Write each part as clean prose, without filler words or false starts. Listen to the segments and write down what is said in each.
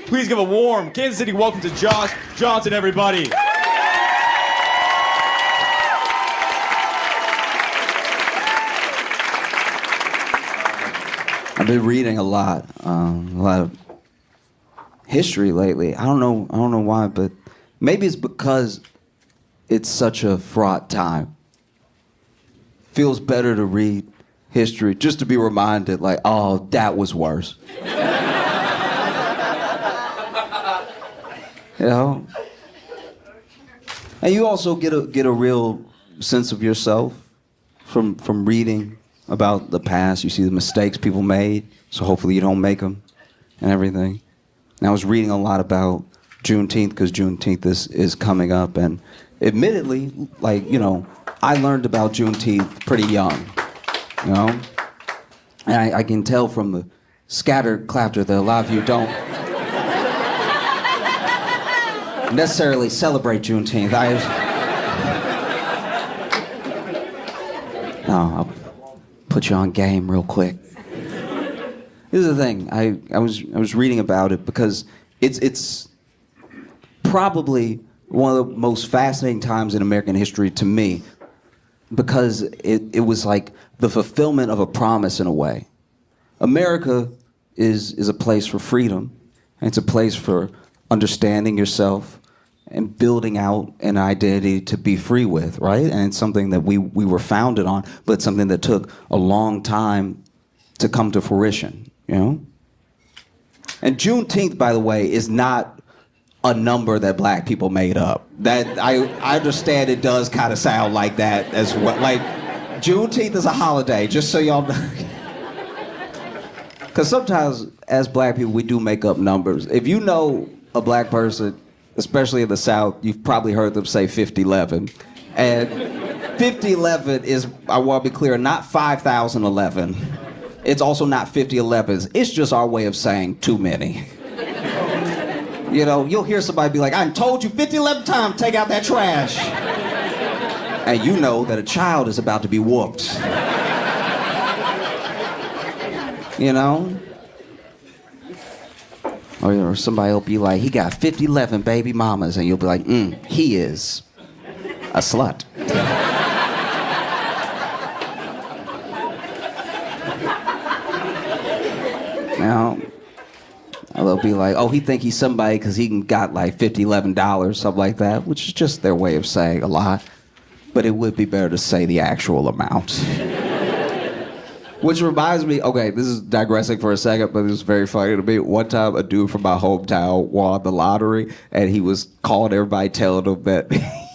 Please give a warm Kansas City welcome to Josh Johnson, everybody. I've been reading a lot of history lately. I don't know why, but maybe it's because it's such a fraught time. Feels better to read history just to be reminded, like, oh, that was worse. You know? And you also get a real sense of yourself from reading about the past. You see the mistakes people made, so hopefully you don't make them and everything. And I was reading a lot about Juneteenth because Juneteenth is coming up, and admittedly, like, you know, I learned about Juneteenth pretty young, you know? And I can tell from the scattered clapter that a lot of you don't necessarily celebrate Juneteenth. I'll put you on game real quick. This is the thing. I was reading about it because it's probably one of the most fascinating times in American history to me, because it was like the fulfillment of a promise in a way. America is a place for freedom, and it's a place for understanding yourself and building out an identity to be free with, right? And it's something that we were founded on, but it's something that took a long time to come to fruition, you know? And Juneteenth, by the way, is not a number that black people made up. That I understand it does kind of sound like that as well. Like, Juneteenth is a holiday, just so y'all know. Because sometimes, as black people, we do make up numbers. If you know a black person, especially in the South, you've probably heard them say 5011. And 5011 is, I want to be clear, not 5011. It's also not 5011s. It's just our way of saying too many. You know, you'll hear somebody be like, I told you 5011 times, take out that trash. And you know that a child is about to be whooped. You know? Or somebody will be like, he got 5011 baby mamas, and you'll be like, he is a slut. Now, they'll be like, oh, he think he's somebody because he got like $50, something like that, which is just their way of saying a lot. But it would be better to say the actual amount. Which reminds me, okay, this is digressing for a second, but it was very funny to me. One time, a dude from my hometown won the lottery, and he was calling everybody, telling them that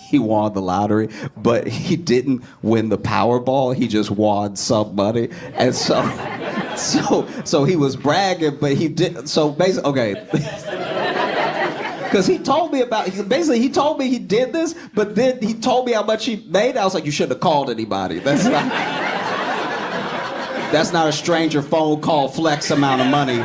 he won the lottery, but he didn't win the Powerball. He just won some money, and so he was bragging, but he didn't. So basically, okay. Because he told me he told me he did this, but then he told me how much he made. I was like, you shouldn't have called anybody. That's not a stranger phone call flex amount of money.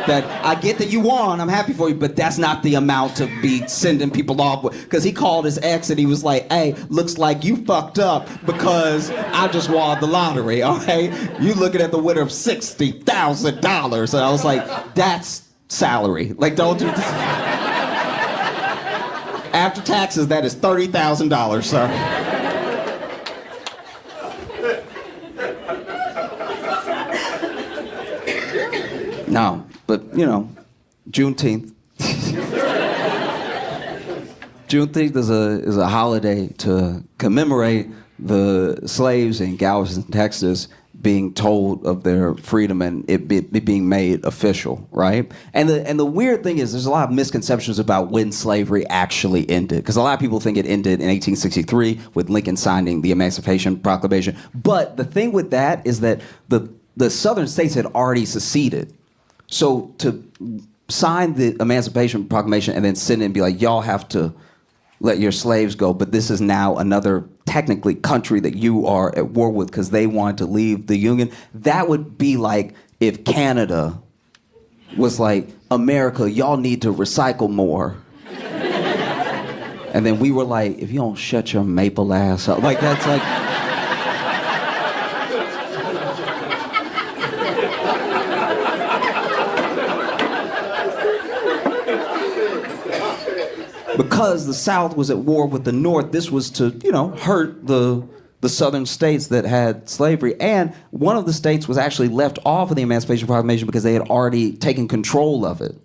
That I get that you won, I'm happy for you, but that's not the amount to be sending people off with. Because he called his ex and he was like, hey, looks like you fucked up because I just won the lottery, all right? You looking at the winner of $60,000. And I was like, that's salary. Like, don't do this. After taxes, that is $30,000, sir. No, but, you know, Juneteenth. Juneteenth is a holiday to commemorate the slaves in Galveston, Texas, being told of their freedom and it being made official, right? And the weird thing is there's a lot of misconceptions about when slavery actually ended. Because a lot of people think it ended in 1863 with Lincoln signing the Emancipation Proclamation. But the thing with that is that the southern states had already seceded. So to sign the Emancipation Proclamation and then send it and be like, y'all have to let your slaves go, but this is now another, technically, country that you are at war with because they wanted to leave the Union. That would be like if Canada was like, America, y'all need to recycle more. And then we were like, if you don't shut your maple ass up. Like, that's like... because the South was at war with the North, this was to, hurt the southern states that had slavery. And one of the states was actually left off of the Emancipation Proclamation because they had already taken control of it.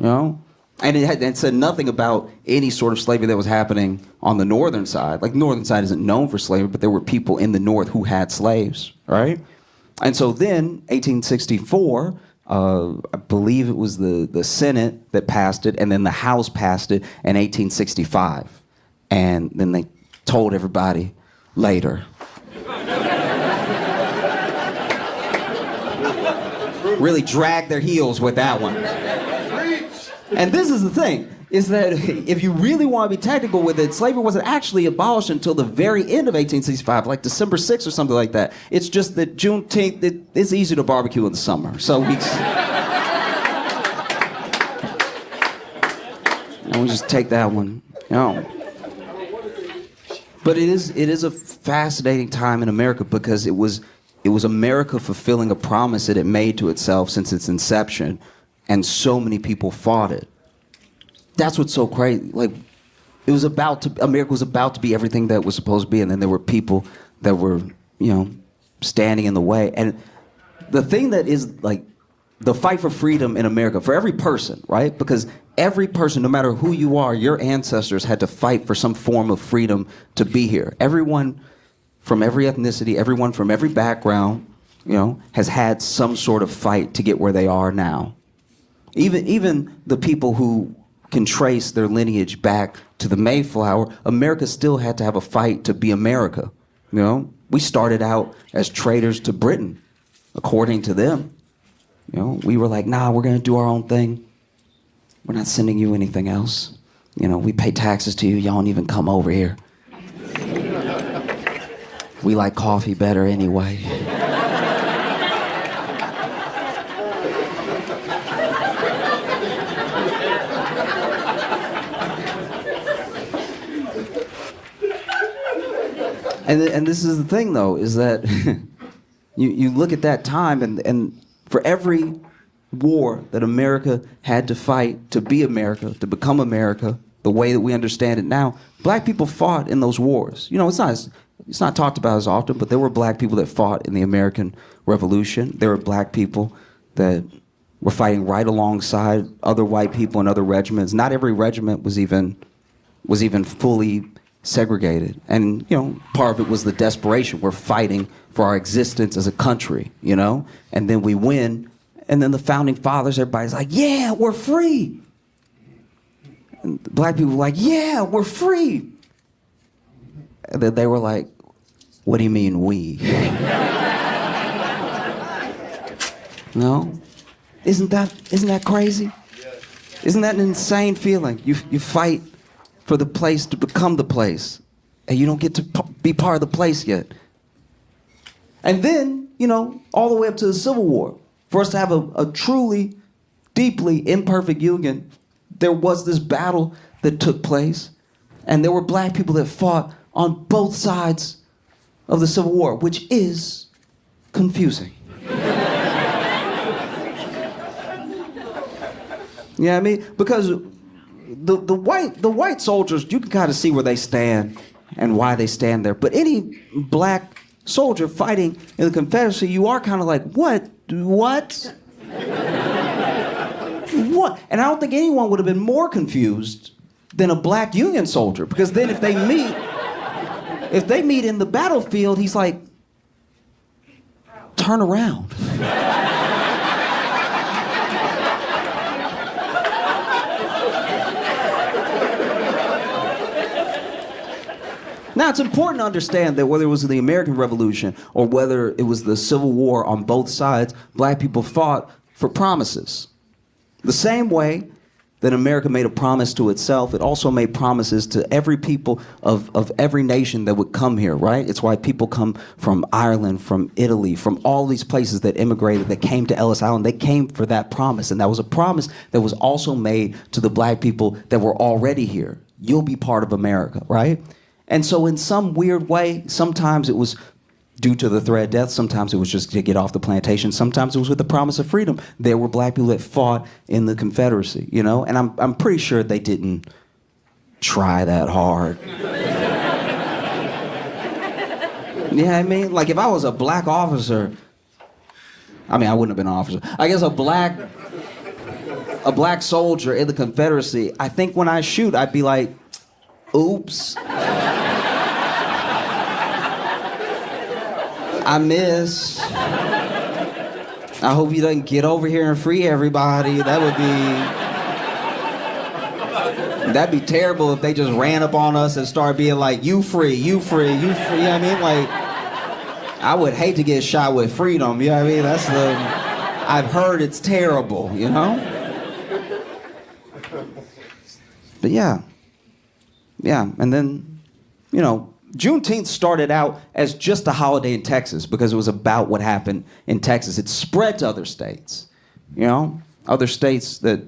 And it said nothing about any sort of slavery that was happening on the northern side. Like, the northern side isn't known for slavery, but there were people in the North who had slaves, right? And so then, 1864, I believe it was the Senate that passed it, and then the House passed it in 1865. And then they told everybody later. Really dragged their heels with that one. And this is the thing, is that if you really want to be technical with it, slavery wasn't actually abolished until the very end of 1865, like December 6th or something like that. It's just that Juneteenth, it's easy to barbecue in the summer. So we just take that one, But it is a fascinating time in America because it was America fulfilling a promise that it made to itself since its inception. And so many people fought it. That's what's so crazy. Like, America was about to be everything that it was supposed to be, and then there were people that were, standing in the way. And the thing that is, like, the fight for freedom in America, for every person, right? Because every person, no matter who you are, your ancestors had to fight for some form of freedom to be here. Everyone from every ethnicity, everyone from every background, has had some sort of fight to get where they are now. Even the people who can trace their lineage back to the Mayflower, America still had to have a fight to be America. We started out as traitors to Britain, according to them. We were like, nah, we're going to do our own thing. We're not sending you anything else. We pay taxes to you. Y'all don't even come over here. We like coffee better anyway. And this is the thing, though, is that you look at that time, and for every war that America had to fight to be America, to become America, the way that we understand it now, black people fought in those wars. It's not talked about as often, but there were black people that fought in the American Revolution. There were black people that were fighting right alongside other white people in other regiments. Not every regiment was even fully segregated. And, part of it was the desperation. We're fighting for our existence as a country, and then we win. And then the founding fathers, everybody's like, yeah, we're free. And the black people were like, yeah, we're free. And then they were like, what do you mean we? No? Isn't that crazy? Isn't that an insane feeling? You fight for the place to become the place, and you don't get to be part of the place yet. And then, all the way up to the Civil War, for us to have a truly, deeply imperfect union, there was this battle that took place, and there were black people that fought on both sides of the Civil War, which is confusing. I mean? Because the white soldiers, you can kind of see where they stand and why they stand there. But any black soldier fighting in the Confederacy, you are kind of like, what? What? What? And I don't think anyone would have been more confused than a black Union soldier, because then if they meet in the battlefield, he's like, turn around. Now, it's important to understand that whether it was the American Revolution or whether it was the Civil War, on both sides, black people fought for promises. The same way that America made a promise to itself, it also made promises to every people of every nation that would come here, right? It's why people come from Ireland, from Italy, from all these places that immigrated, that came to Ellis Island. They came for that promise, and that was a promise that was also made to the black people that were already here. You'll be part of America, right? And so in some weird way, sometimes it was due to the threat of death, sometimes it was just to get off the plantation, sometimes it was with the promise of freedom. There were black people that fought in the Confederacy, and I'm pretty sure they didn't try that hard. You know what I mean? Like if I was a black officer, I mean I wouldn't have been an officer. I guess a black soldier in the Confederacy, I think when I shoot, I'd be like, oops. I miss. I hope he doesn't get over here and free everybody. That'd be terrible if they just ran up on us and started being like, you free, you free, you free. You know what I mean? Like, I would hate to get shot with freedom. You know what I mean? I've heard it's terrible, you know? But yeah. And then, you know, Juneteenth started out as just a holiday in Texas because it was about what happened in Texas. It spread to other states, you know? Other states that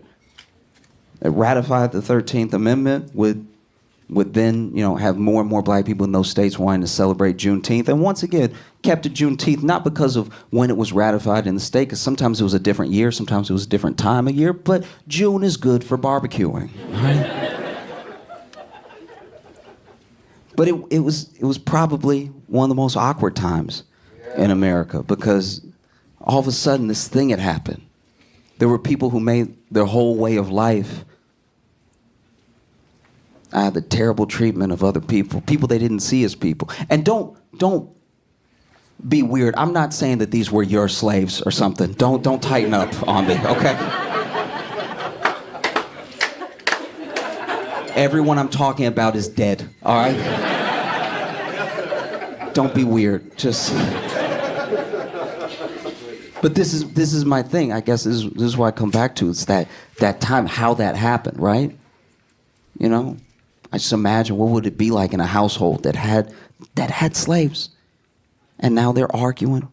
ratified the 13th Amendment would then, you know, have more and more black people in those states wanting to celebrate Juneteenth. And once again, kept it Juneteenth not because of when it was ratified in the state, because sometimes it was a different year, sometimes it was a different time of year, but June is good for barbecuing, right? But it was probably one of the most awkward times in America because all of a sudden this thing had happened. There were people who made their whole way of life out of the terrible treatment of other people they didn't see as people. And don't be weird. I'm not saying that these were your slaves or something. Don't tighten up on me, okay? Everyone I'm talking about is dead, all right? Don't be weird. Just. But this is my thing. I guess this is what I come back to. It's that time, how that happened, right? You know, I just imagine what would it be like in a household that had slaves, and now they're arguing.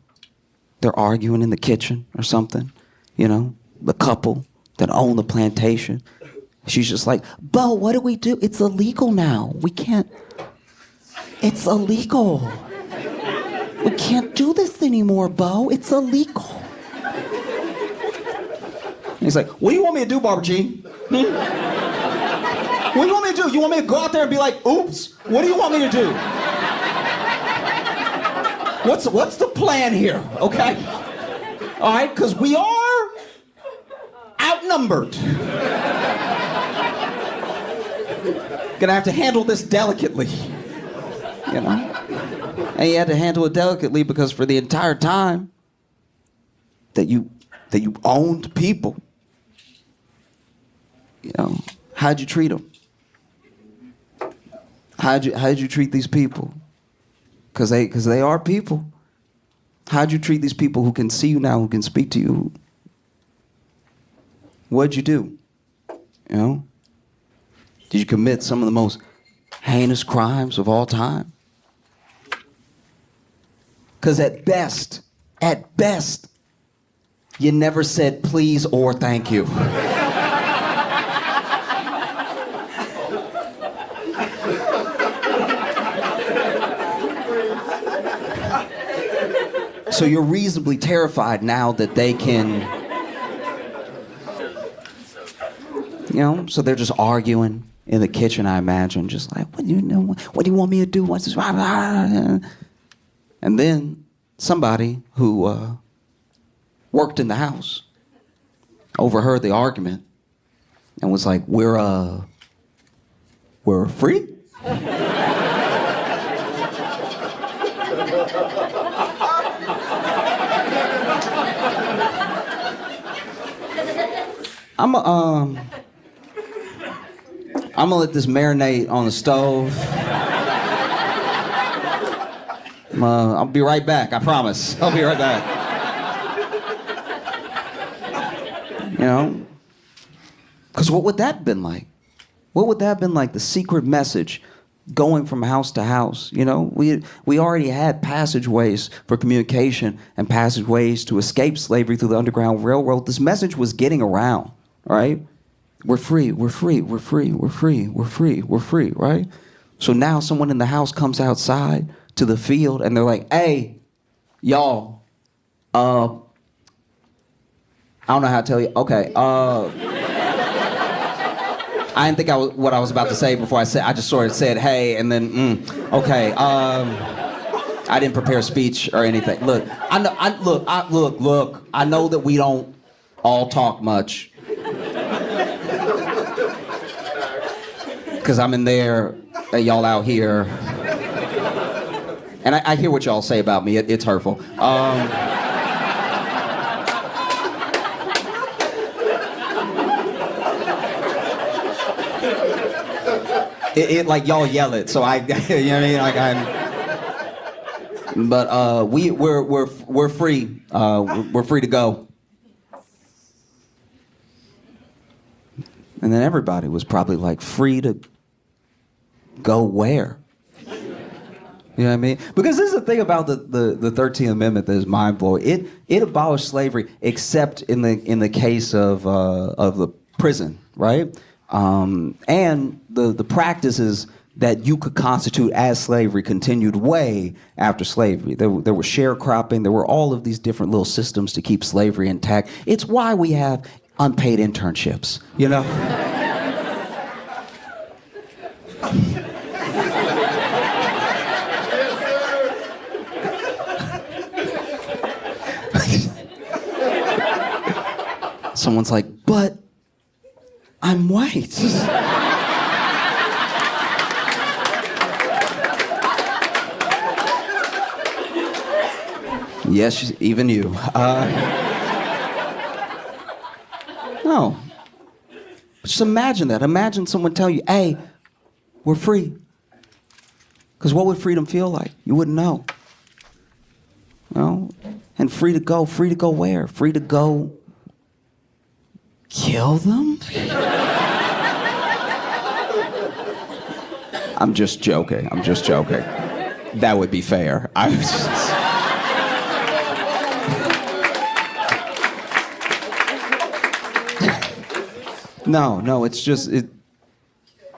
They're arguing in the kitchen or something. You know, the couple that own the plantation. She's just like, Bo, what do we do? It's illegal now. We can't. It's illegal. We can't do this anymore, Bo. It's illegal. And he's like, what do you want me to do, Barbara Jean? What do you want me to do? You want me to go out there and be like, oops? What do you want me to do? What's the plan here, okay? All right, because we are outnumbered. Gonna have to handle this delicately, you know? And you had to handle it delicately because for the entire time that you owned people, you know, how'd you treat them? How'd you treat these people? Because they are people. How'd you treat these people who can see you now, who can speak to you? What'd you do? You know? Did you commit some of the most heinous crimes of all time? Because at best, you never said please or thank you. So you're reasonably terrified now that they can, you know, so they're just arguing in the kitchen, I imagine, just like, what do you want me to do? What's this? And then somebody who worked in the house overheard the argument and was like, we're free? I'm gonna let this marinate on the stove. I'll be right back, I promise. I'll be right back. You know? Because what would that have been like? What would that have been like, the secret message going from house to house? You know, we already had passageways for communication and passageways to escape slavery through the Underground Railroad. This message was getting around, right? We're free, we're free, we're free, we're free, we're free, we're free, right? So now someone in the house comes outside to the field and they're like, hey, y'all, I don't know how to tell you. Okay, I didn't think what I was about to say before I just sort of said, hey, and then, okay. I didn't prepare a speech or anything. Look, I know that we don't all talk much. Because I'm in there, y'all out here. And I hear what y'all say about me. It's hurtful. Like y'all yell it, so I, you know what I mean? Like but we're free. We're free to go. And then everybody was probably like, free to go where? You know what I mean? Because this is the thing about the 13th Amendment that is mind-blowing. It abolished slavery except in the case of the prison, right? And the practices that you could constitute as slavery continued way after slavery. There were sharecropping. There were all of these different little systems to keep slavery intact. It's why we have unpaid internships, you know? Someone's like, but I'm white. Yes, even you. No. Just imagine that. Imagine someone tell you, hey, we're free. Because what would freedom feel like? You wouldn't know. You know? And free to go where? Free to go kill them? I'm just joking. That would be fair. I was just... No, it's just,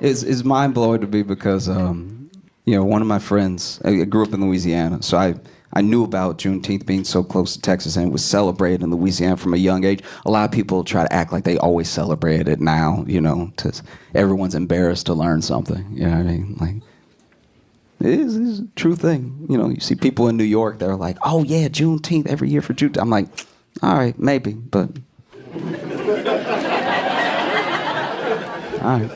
it's mind-blowing to me because, one of my friends, I grew up in Louisiana, so I knew about Juneteenth being so close to Texas, and it was celebrated in Louisiana from a young age. A lot of people try to act like they always celebrate it now, because everyone's embarrassed to learn something, you know what I mean? Like, it is a true thing. You see people in New York that are like, oh yeah, Juneteenth every year for Juneteenth. I'm like, all right, maybe, but... all right.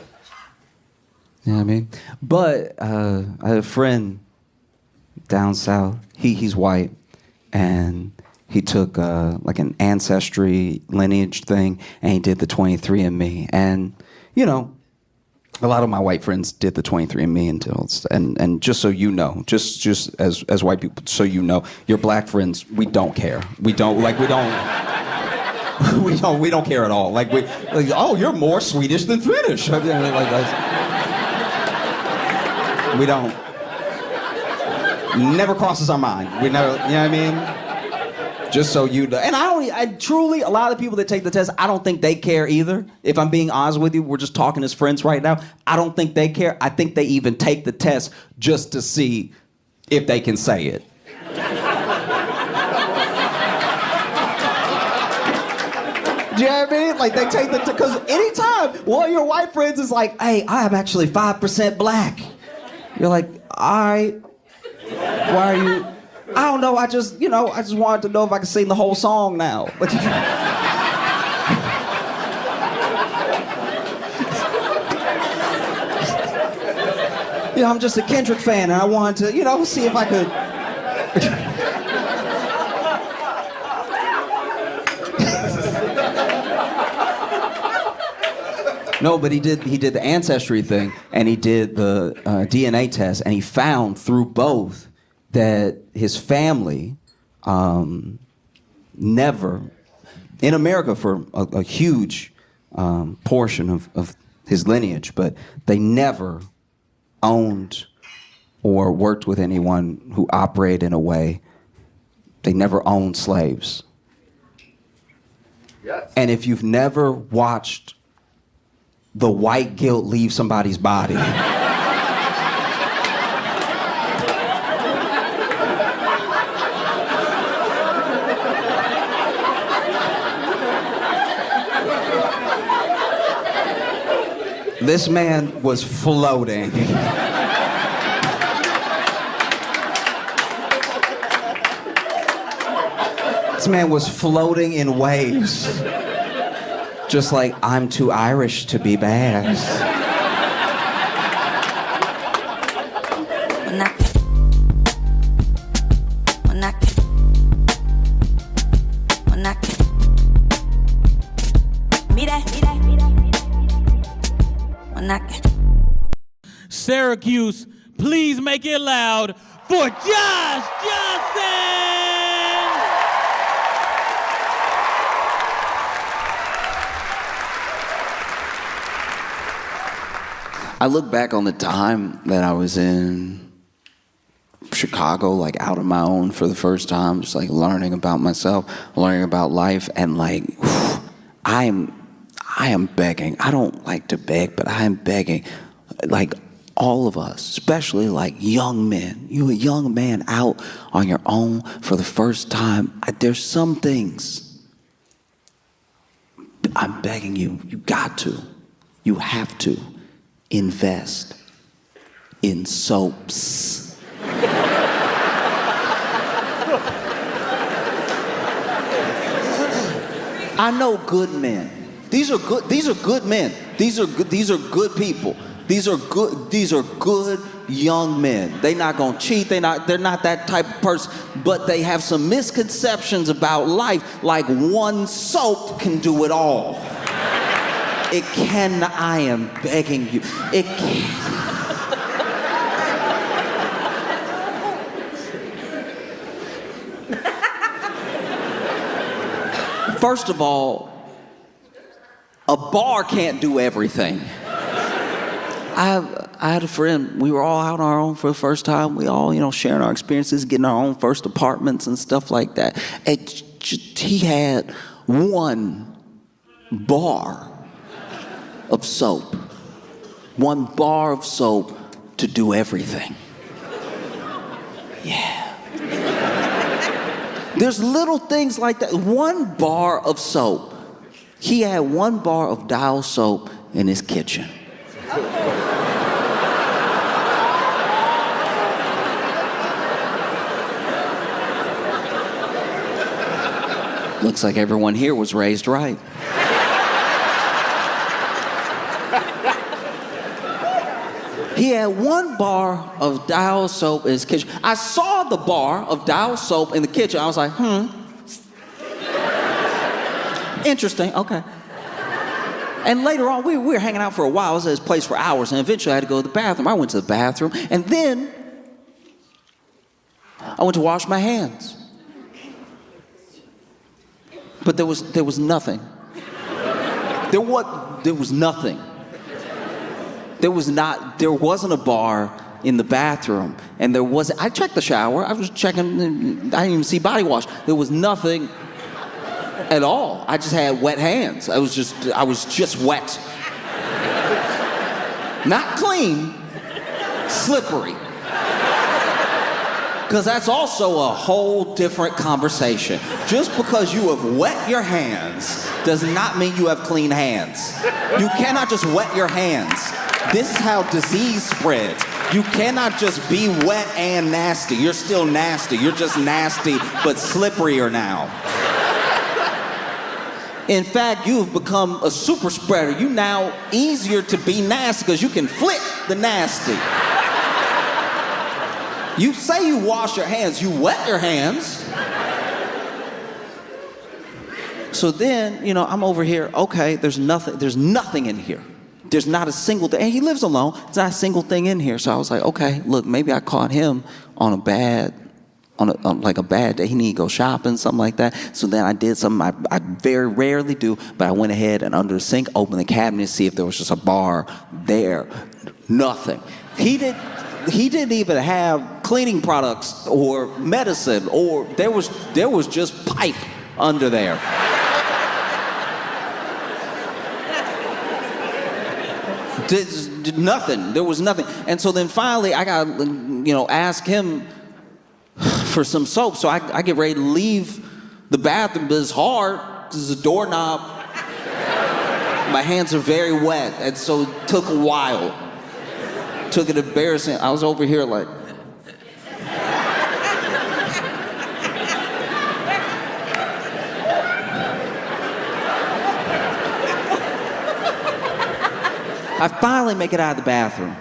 You know what I mean? But I had a friend down south. He's white, and he took like an Ancestry lineage thing, and he did the 23andMe. And a lot of my white friends did the 23andMe and just so you know, just as white people, so you know, your black friends, we don't care. We don't. We don't care at all. Oh, you're more Swedish than Finnish. We don't. Never crosses our mind. We never, you know what I mean? Just so you know. And I truly, a lot of the people that take the test, I don't think they care either. If I'm being honest with you, we're just talking as friends right now. I don't think they care. I think they even take the test just to see if they can say it. Do you know what I mean? Like, they take because anytime one of your white friends is like, hey, I'm actually 5% black. You're like, all right, why are you? I don't know, I just wanted to know if I could sing the whole song now. I'm just a Kendrick fan, and I wanted to, see if I could. No, but he did the Ancestry thing, and he did the DNA test, and he found through both that his family never, in America for a huge portion of his lineage, but they never owned or worked with anyone who operated in a way. They never owned slaves. Yes. And if you've never watched the white guilt leave somebody's body. This man was floating. This man was floating in waves. Just like, I'm too Irish to be bad. Syracuse, please make it loud for Josh Johnson! I look back on the time that I was in Chicago, like out on my own for the first time, just like learning about myself, learning about life, and like, I am begging. I don't like to beg, but I am begging, like all of us, especially like young men. You a young man out on your own for the first time. There's some things I'm begging you. You got to. You have to. Invest in soaps. I know good men. These are good men. These are good people. These are good young men. They're not gonna cheat. They're not that type of person. But they have some misconceptions about life, like one soap can do it all. It can. I am begging you. It can. First of all, a bar can't do everything. I had a friend. We were all out on our own for the first time. We all, sharing our experiences, getting our own first apartments and stuff like that. And he had one bar of soap. One bar of soap to do everything. Yeah. There's little things like that. One bar of soap. He had one bar of Dial soap in his kitchen. Looks like everyone here was raised right. He had one bar of Dial soap in his kitchen. I saw the bar of Dial soap in the kitchen. I was like, interesting, okay. And later on, we were hanging out for a while. I was at his place for hours, and eventually I had to go to the bathroom. I went to the bathroom, and then I went to wash my hands. But there was nothing. There was nothing. There wasn't a bar in the bathroom, and I checked the shower. I was checking, I didn't even see body wash. There was nothing at all. I just had wet hands. I was just wet. Not clean, slippery. Because that's also a whole different conversation. Just because you have wet your hands does not mean you have clean hands. You cannot just wet your hands. This is how disease spreads. You cannot just be wet and nasty. You're still nasty. You're just nasty, but slipperier now. In fact, you've become a super spreader. You now easier to be nasty because you can flip the nasty. You say you wash your hands, you wet your hands. So then, I'm over here, okay, there's nothing in here. There's not a single thing, and he lives alone, there's not a single thing in here. So I was like, okay, look, maybe I caught him on a bad day. He needed to go shopping, something like that. So then I did something I very rarely do, but I went ahead and under the sink, opened the cabinet to see if there was just a bar there. Nothing. He didn't even have cleaning products or medicine, or there was just pipe under there. Nothing. There was nothing. And so then finally I got, ask him for some soap. So I get ready to leave the bathroom, but it's hard because there's a doorknob My hands are very wet, and so it took a while. Took it embarrassing. I was over here like. I finally make it out of the bathroom.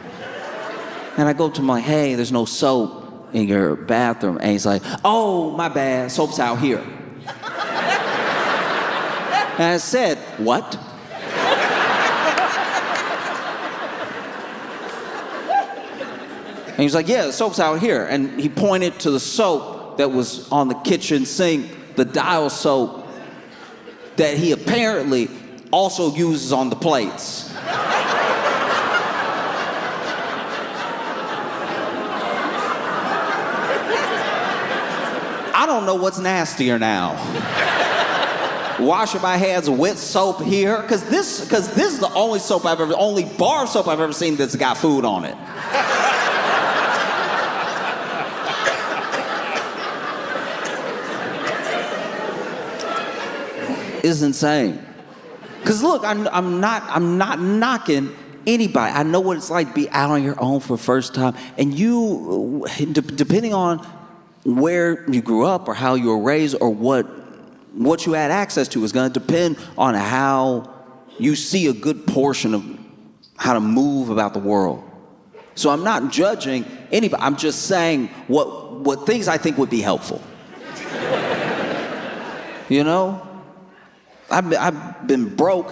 And I go up to him like, hey, there's no soap in your bathroom. And he's like, oh, my bad, soap's out here. And I said, what? And he's like, yeah, the soap's out here. And he pointed to the soap that was on the kitchen sink, the dial soap that he apparently also uses on the plates. I don't know what's nastier now. Washing my hands with soap here, because this is the only bar soap I've ever seen that's got food on it. It's insane. Because look, I'm not knocking anybody. I know what it's like to be out on your own for the first time, and you, depending on where you grew up or how you were raised or what you had access to is going to depend on how you see a good portion of how to move about the world. So I'm not judging anybody. I'm just saying what things I think would be helpful. You know? I've been broke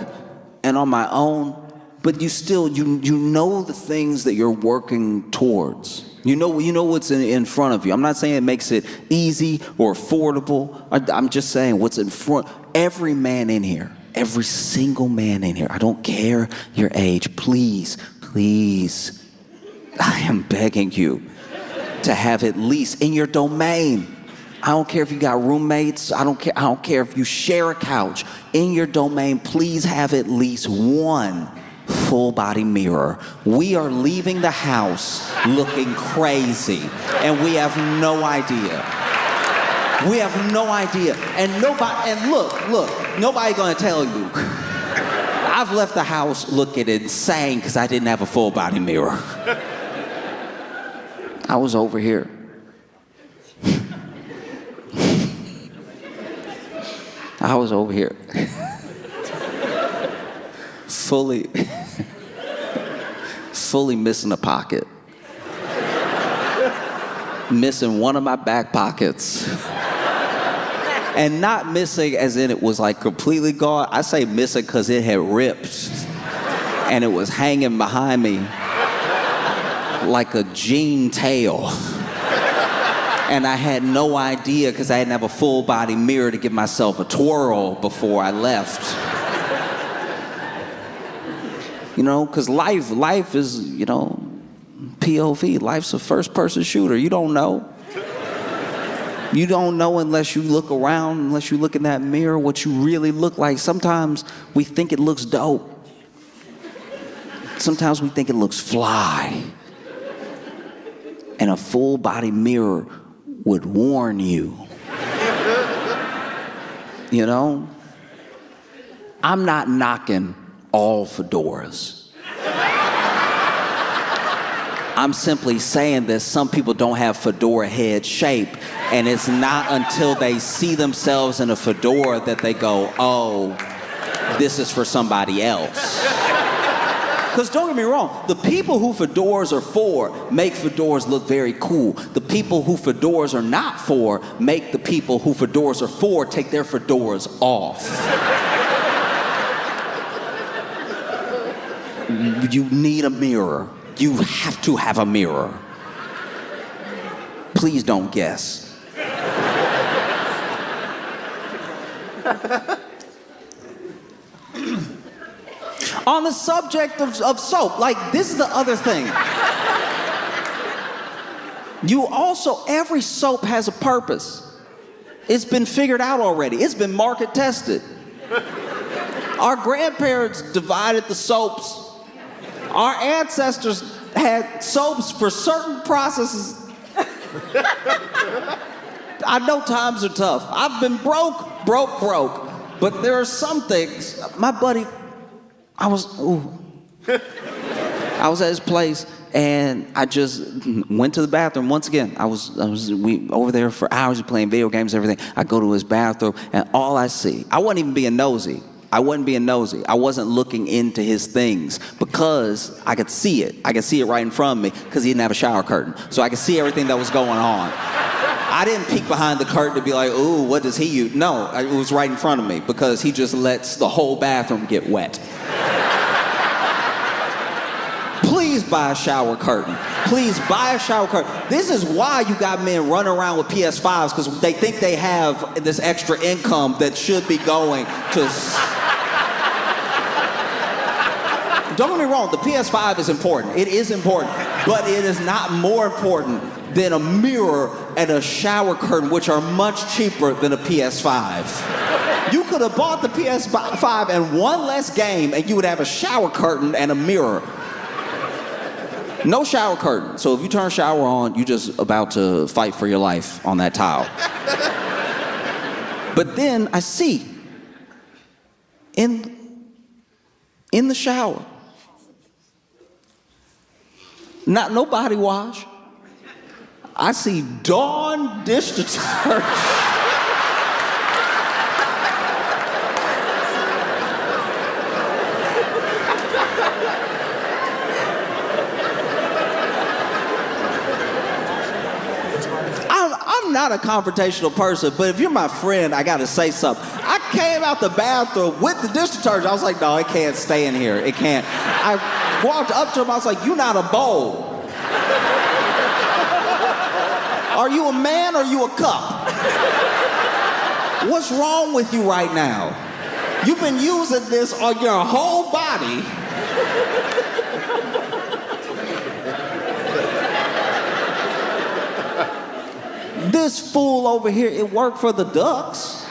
and on my own, but you still, you know the things that you're working towards. You know what's in front of you. I'm not saying it makes it easy or affordable. I'm just saying what's in front. Every man in here, every single man in here, I don't care your age, please, I am begging you to have at least in your domain. I don't care if you got roommates. I don't care if you share a couch. In your domain, please have at least one full body mirror. We are leaving the house looking crazy, and we have no idea. We have no idea. And nobody gonna tell you. I've left the house looking insane because I didn't have a full body mirror. I was over here. I was over here. fully missing a pocket. Missing one of my back pockets. And not missing as in it was like completely gone. I say missing because it had ripped. And it was hanging behind me like a jean tail. And I had no idea because I didn't have a full body mirror to give myself a twirl before I left. You know, because life is, you know, POV. Life's a first person shooter. You don't know. You don't know unless you look around, unless you look in that mirror, what you really look like. Sometimes we think it looks dope. Sometimes we think it looks fly. And a full body mirror would warn you. You know? I'm not knocking all fedoras. I'm simply saying that some people don't have fedora head shape, and it's not until they see themselves in a fedora that they go, oh, this is for somebody else. Because don't get me wrong, the people who fedoras are for make fedoras look very cool. The people who fedoras are not for make the people who fedoras are for take their fedoras off. You need a mirror. You have to have a mirror. Please don't guess. On the subject of soap, like, this is the other thing. Every soap has a purpose. It's been figured out already. It's been market tested. Our grandparents divided the soaps. Our ancestors had soaps for certain processes. I know times are tough. I've been broke. But there are some things. My buddy I was at his place, and I just went to the bathroom once again. We over there for hours playing video games, everything. I go to his bathroom, and all I see, I wasn't even being nosy. I wasn't looking into his things because I could see it. I could see it right in front of me because he didn't have a shower curtain. So I could see everything that was going on. I didn't peek behind the curtain to be like, ooh, what does he use? No, it was right in front of me because he just lets the whole bathroom get wet. Please buy a shower curtain. Please buy a shower curtain. This is why you got men running around with PS5s, because they think they have this extra income that should be going to... Don't get me wrong, the PS5 is important. It is important. But it is not more important than a mirror and a shower curtain, which are much cheaper than a PS5. You could have bought the PS5 and one less game, and you would have a shower curtain and a mirror. No shower curtain. So if you turn a shower on, you're just about to fight for your life on that tile. But then I see in the shower, not no body wash. I see Dawn dish detergent. I'm not a confrontational person, but if you're my friend, I gotta say something. I came out the bathroom with the dish detergent. I was like, no, it can't stay in here. It can't. I walked up to him. I was like, you're not a bowl. Are you a man or are you a cup? What's wrong with you right now? You've been using this on your whole body. This fool over here, it worked for the ducks.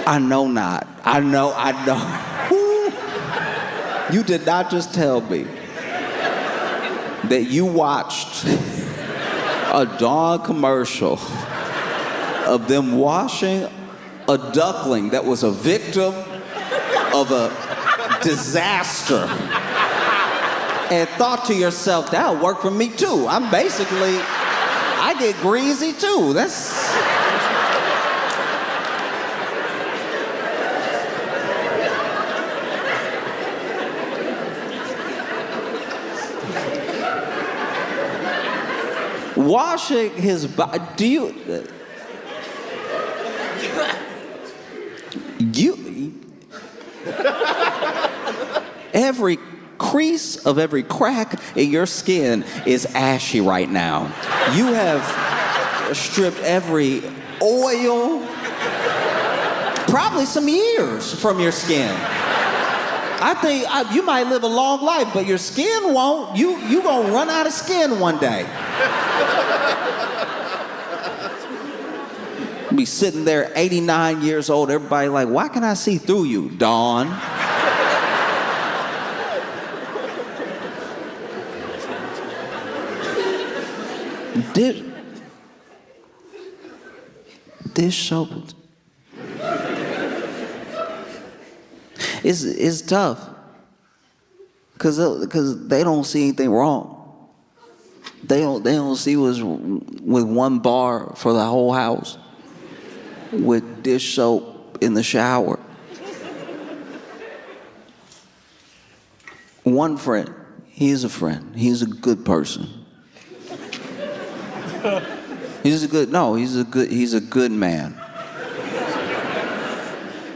I know not. I know. You did not just tell me that you watched a Dawn commercial of them washing a duckling that was a victim of a disaster and thought to yourself, that'll work for me too. I get greasy too. Washing his body. Do you every crease of every crack in your skin is ashy right now. You have stripped every oil, probably some years from your skin. I think you might live a long life, but your skin won't. You gonna run out of skin one day. Be sitting there 89 years old, everybody like, why can I see through you, Dawn? Dish soap is tough because they don't see anything wrong. They don't see what's with one bar for the whole house with dish soap in the shower. One friend, he's a friend. He's a good person. He's a good man.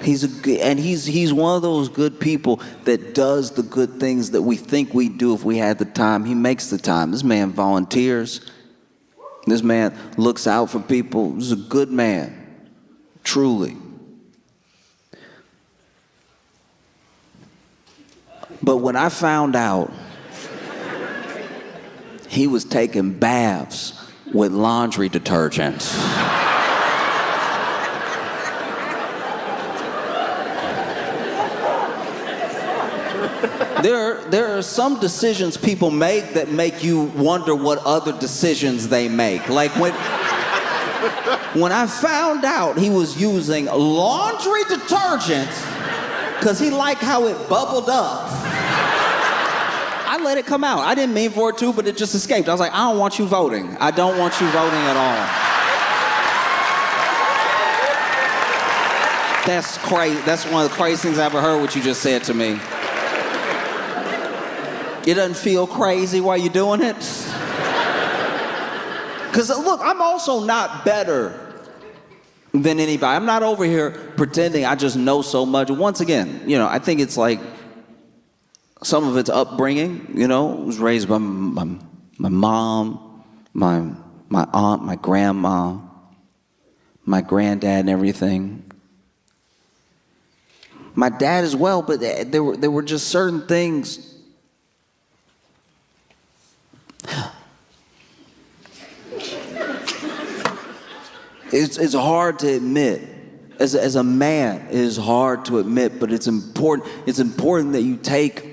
He's one of those good people that does the good things that we think we do if we had the time. He makes the time. This man volunteers. This man looks out for people. He's a good man, truly. But when I found out he was taking baths with laundry detergent, There are some decisions people make that make you wonder what other decisions they make. Like when I found out he was using laundry detergent because he liked how it bubbled up, I let it come out. I didn't mean for it to, but it just escaped. I was like, I don't want you voting. I don't want you voting at all. That's crazy. That's one of the craziest things I ever heard what you just said to me. It doesn't feel crazy while you're doing it? Because look, I'm also not better than anybody. I'm not over here pretending I just know so much. Once again, I think it's like some of it's upbringing. I was raised by my mom, my aunt, my grandma, my granddad and everything. My dad as well, but there were just certain things. It's hard to admit. As a man, it is hard to admit, but it's important. It's important that you take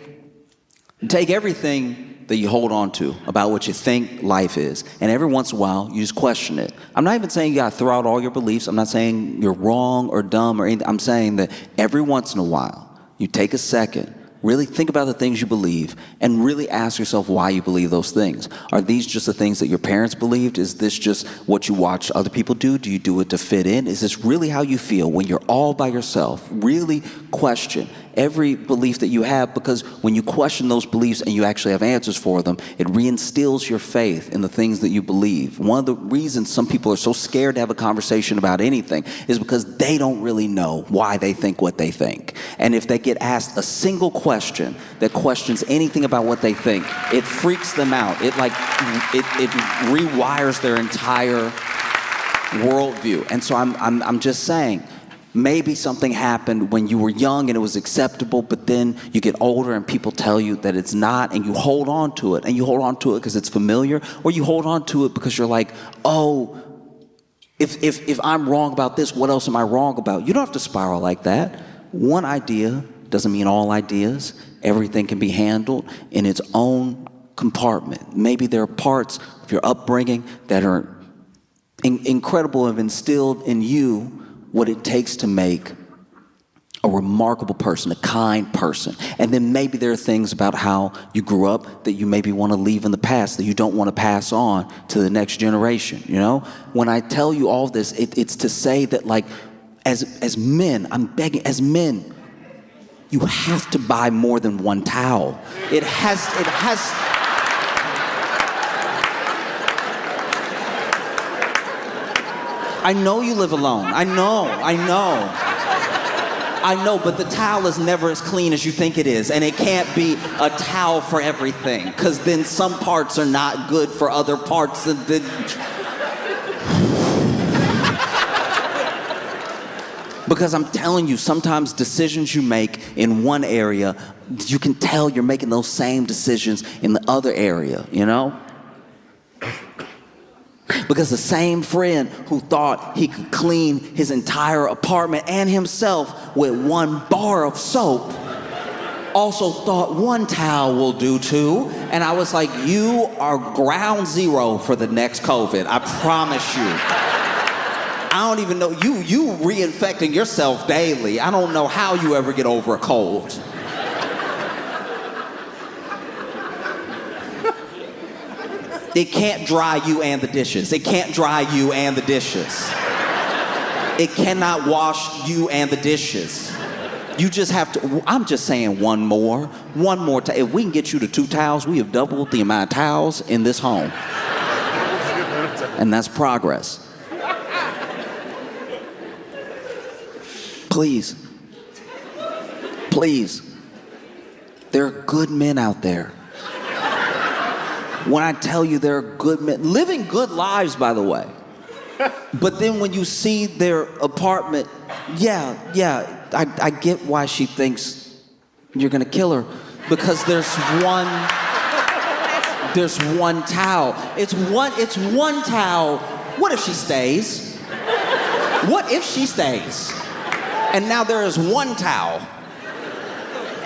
everything that you hold on to about what you think life is, and every once in a while, you just question it. I'm not even saying you gotta throw out all your beliefs. I'm not saying you're wrong or dumb or anything. I'm saying that every once in a while, you take a second, really think about the things you believe, and really ask yourself why you believe those things. Are these just the things that your parents believed? Is this just what you watch other people do? Do you do it to fit in? Is this really how you feel when you're all by yourself? Really question every belief that you have, because when you question those beliefs and you actually have answers for them, it reinstills your faith in the things that you believe. One of the reasons some people are so scared to have a conversation about anything is because they don't really know why they think what they think. And if they get asked a single question that questions anything about what they think, it freaks them out. It rewires their entire worldview. And so I'm just saying, maybe something happened when you were young and it was acceptable, but then you get older and people tell you that it's not, and you hold on to it. And you hold on to it because it's familiar, or you hold on to it because you're like, oh, if I'm wrong about this, what else am I wrong about? You don't have to spiral like that. One idea doesn't mean all ideas. Everything can be handled in its own compartment. Maybe there are parts of your upbringing that are incredible, have instilled in you what it takes to make a remarkable person, a kind person. And then maybe there are things about how you grew up that you maybe want to leave in the past, that you don't want to pass on to the next generation, When I tell you all this, it's to say that, like, as men, I'm begging, as men, you have to buy more than one towel. It has. I know you live alone. I know, but the towel is never as clean as you think it is, and it can't be a towel for everything, because then some parts are not good for other parts. Because I'm telling you, sometimes decisions you make in one area, you can tell you're making those same decisions in the other area, Because the same friend who thought he could clean his entire apartment and himself with one bar of soap also thought one towel will do too. And I was like, you are ground zero for the next COVID. I promise you. I don't even know, you reinfecting yourself daily. I don't know how you ever get over a cold. It can't dry you and the dishes. It can't dry you and the dishes. It cannot wash you and the dishes. You just have to, I'm just saying one more time. If we can get you to 2 towels, we have doubled the amount of towels in this home. And that's progress. Please, there are good men out there. When I tell you there are good men, living good lives, by the way. But then when you see their apartment, I get why she thinks you're gonna kill her, because there's one towel. It's one towel. What if she stays? What if she stays? And now there is one towel.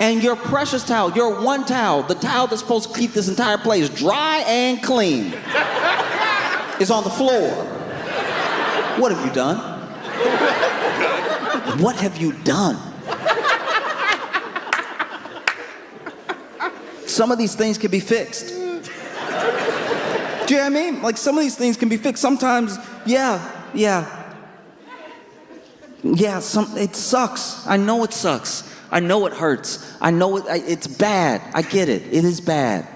And your precious towel, your one towel, the towel that's supposed to keep this entire place dry and clean, is on the floor. What have you done? What have you done? Some of these things can be fixed. Do you know what I mean? Like, some of these things can be fixed. Sometimes, it sucks. I know it sucks. I know it hurts. I know it's bad. I get it. It is bad.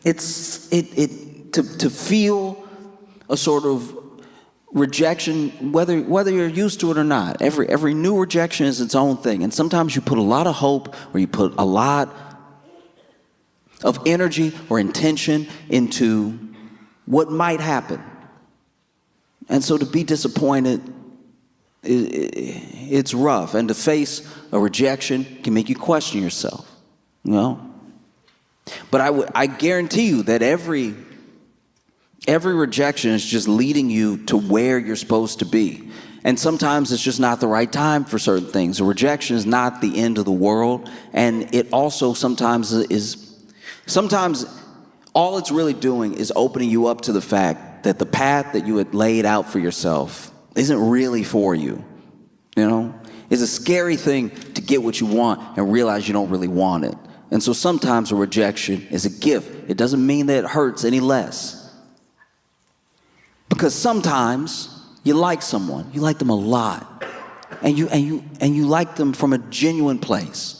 To feel a sort of rejection, whether you're used to it or not. Every new rejection is its own thing. And sometimes you put a lot of hope, or you put a lot of energy or intention into what might happen. And so to be disappointed, it's rough. And to face a rejection can make you question yourself, you know? But I guarantee you that every rejection is just leading you to where you're supposed to be. And sometimes it's just not the right time for certain things. A rejection is not the end of the world. And it also sometimes all it's really doing is opening you up to the fact that the path that you had laid out for yourself isn't really for you. You know? It's a scary thing to get what you want and realize you don't really want it. And so sometimes a rejection is a gift. It doesn't mean that it hurts any less. Because sometimes you like someone, you like them a lot, and you like them from a genuine place.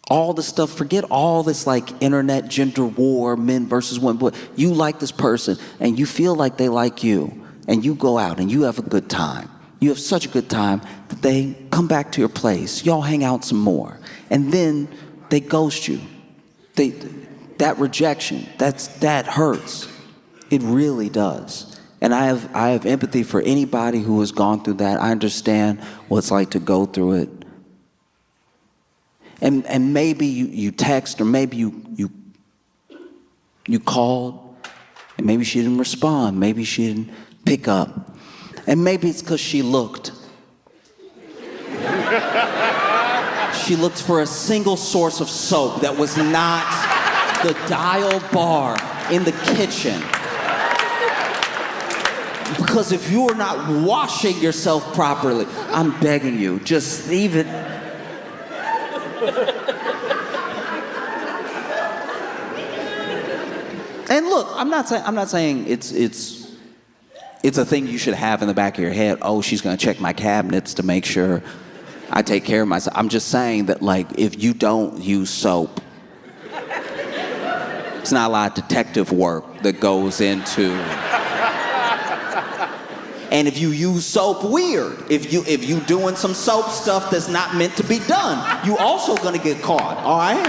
All the stuff, forget all this like internet gender war, men versus women, but you like this person and you feel like they like you, and you go out and you have a good time. You have such a good time that they come back to your place. Y'all hang out some more. And then they ghost you. That rejection, that hurts. It really does. And I have empathy for anybody who has gone through that. I understand what it's like to go through it. And maybe you text, or maybe you called, and maybe she didn't respond. Maybe she didn't pick up. And maybe it's because she looked. She looked for a single source of soap that was not the dial bar in the kitchen. Because if you are not washing yourself properly, I'm begging you, just leave it. And look, I'm not saying it's a thing you should have in the back of your head. Oh, she's gonna check my cabinets to make sure I take care of myself. I'm just saying that, like, if you don't use soap, it's not a lot of detective work that goes into. And if you use soap weird, if you doing some soap stuff that's not meant to be done, you also gonna get caught, all right?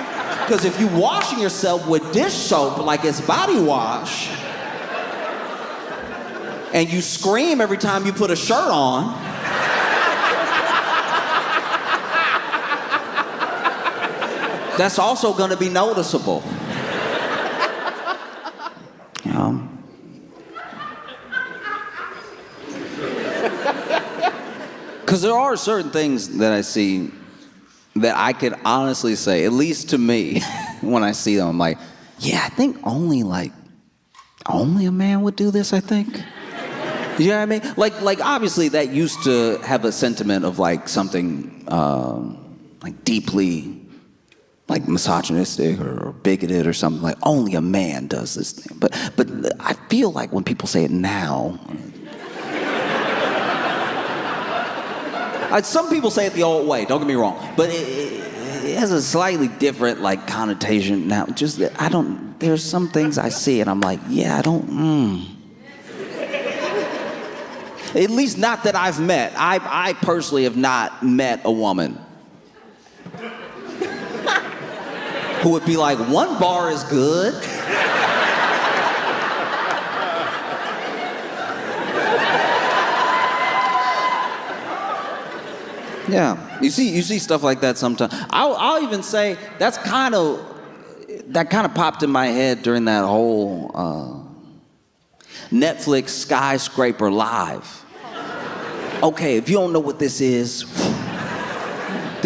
Because if you washing yourself with dish soap like it's body wash, and you scream every time you put a shirt on, that's also gonna be noticeable. Because there are certain things that I see that I could honestly say, at least to me, when I see them, I'm like, yeah, I think only a man would do this, I think. You know what I mean? Like obviously that used to have a sentiment of like something like deeply like misogynistic or bigoted or something, like only a man does this thing. But I feel like when people say it now, some people say it the old way, don't get me wrong, but it has a slightly different like connotation now. Just, there's some things I see and I'm like, yeah, At least not that I've met. I personally have not met a woman who would be like, one bar is good. Yeah, you see stuff like that sometimes. I'll even say that kind of popped in my head during that whole Netflix Skyscraper Live. Okay, if you don't know what this is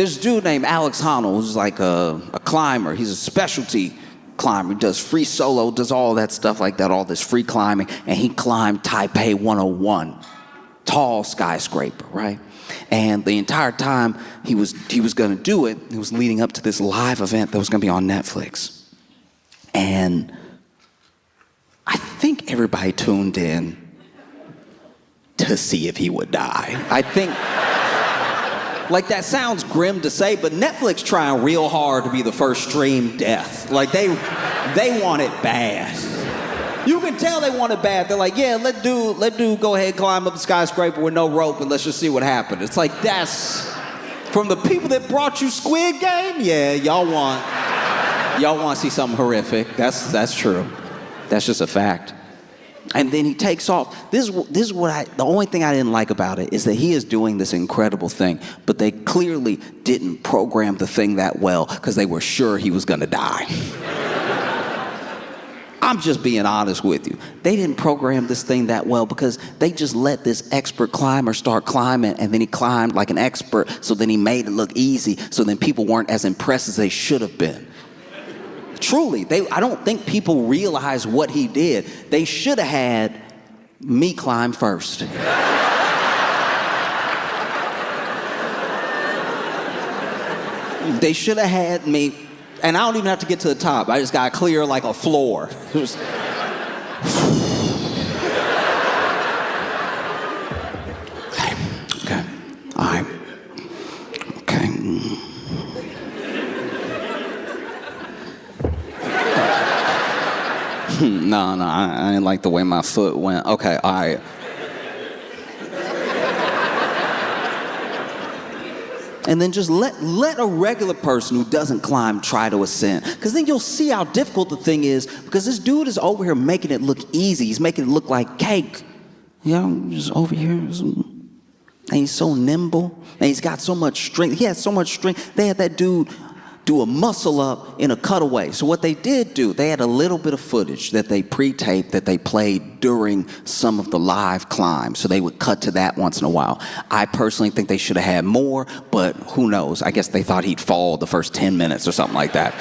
This dude named Alex Honnold, who's like a climber. He's a specialty climber. He does free solo, does all that stuff like that, all this free climbing. And he climbed Taipei 101, tall skyscraper, right? And the entire time he was going to do it, it was leading up to this live event that was going to be on Netflix. And I think everybody tuned in to see if he would die. I think, like, that sounds grim to say, but Netflix trying real hard to be the first stream death. Like, they want it bad. You can tell they want it bad. They're like, yeah, let dude go ahead, climb up the skyscraper with no rope, and let's just see what happens. It's like, that's from the people that brought you Squid Game. Yeah, y'all want to see something horrific. That's true. That's just a fact. And then he takes off. This is what the only thing I didn't like about it is that he is doing this incredible thing, but they clearly didn't program the thing that well because they were sure he was gonna die. I'm just being honest with you. They didn't program this thing that well because they just let this expert climber start climbing, and then he climbed like an expert, so then he made it look easy, so then people weren't as impressed as they should have been. Truly, I don't think people realize what he did. They should have had me climb first. They should have had me, and I don't even have to get to the top. I just got to clear like a floor. Okay. All right. Okay. No, I didn't like the way my foot went. Okay, all right. And then just let a regular person who doesn't climb try to ascend. Because then you'll see how difficult the thing is, because this dude is over here making it look easy. He's making it look like cake. You know, just over here. And he's so nimble. And he's got so much strength. He has so much strength. They had that dude do a muscle up in a cutaway. So what they did do, they had a little bit of footage that they pre-taped that they played during some of the live climbs. So they would cut to that once in a while. I personally think they should have had more, but who knows? I guess they thought he'd fall the first 10 minutes or something like that.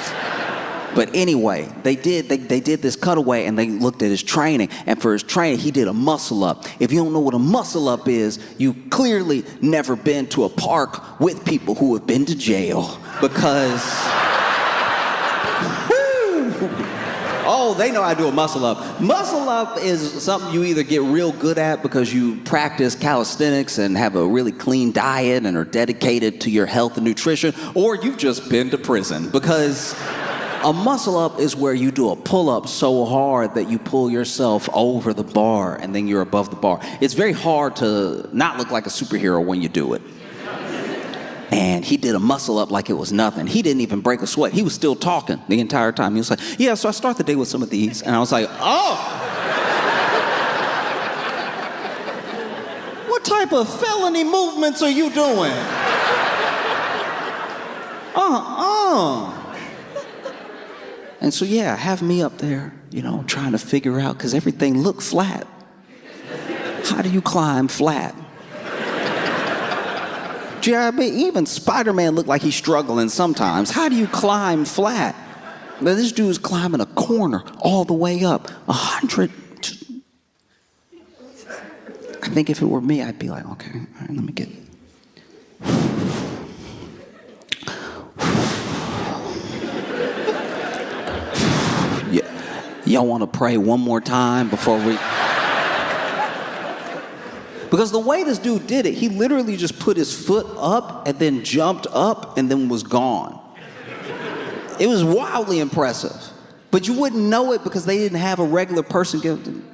But anyway, they did this cutaway, and they looked at his training. And for his training, he did a muscle up. If you don't know what a muscle up is, you clearly never been to a park with people who have been to jail. Because, oh, they know how to do a muscle up. Muscle up is something you either get real good at because you practice calisthenics and have a really clean diet and are dedicated to your health and nutrition, or you've just been to prison. Because a muscle up is where you do a pull-up so hard that you pull yourself over the bar and then you're above the bar. It's very hard to not look like a superhero when you do it. And he did a muscle up like it was nothing. He didn't even break a sweat. He was still talking the entire time. He was like, yeah, so I start the day with some of these. And I was like, oh. What type of felony movements are you doing? And so, yeah, have me up there, you know, trying to figure out, because everything looked flat. How do you climb flat? Yeah, but even Spider-Man looked like he's struggling sometimes. How do you climb flat? But this dude's climbing a corner all the way up, 100. I think if it were me, I'd be like, okay, all right, let me get. Yeah, y'all want to pray one more time before we? Because the way this dude did it, he literally just put his foot up and then jumped up and then was gone. It was wildly impressive. But you wouldn't know it because they didn't have a regular person give them.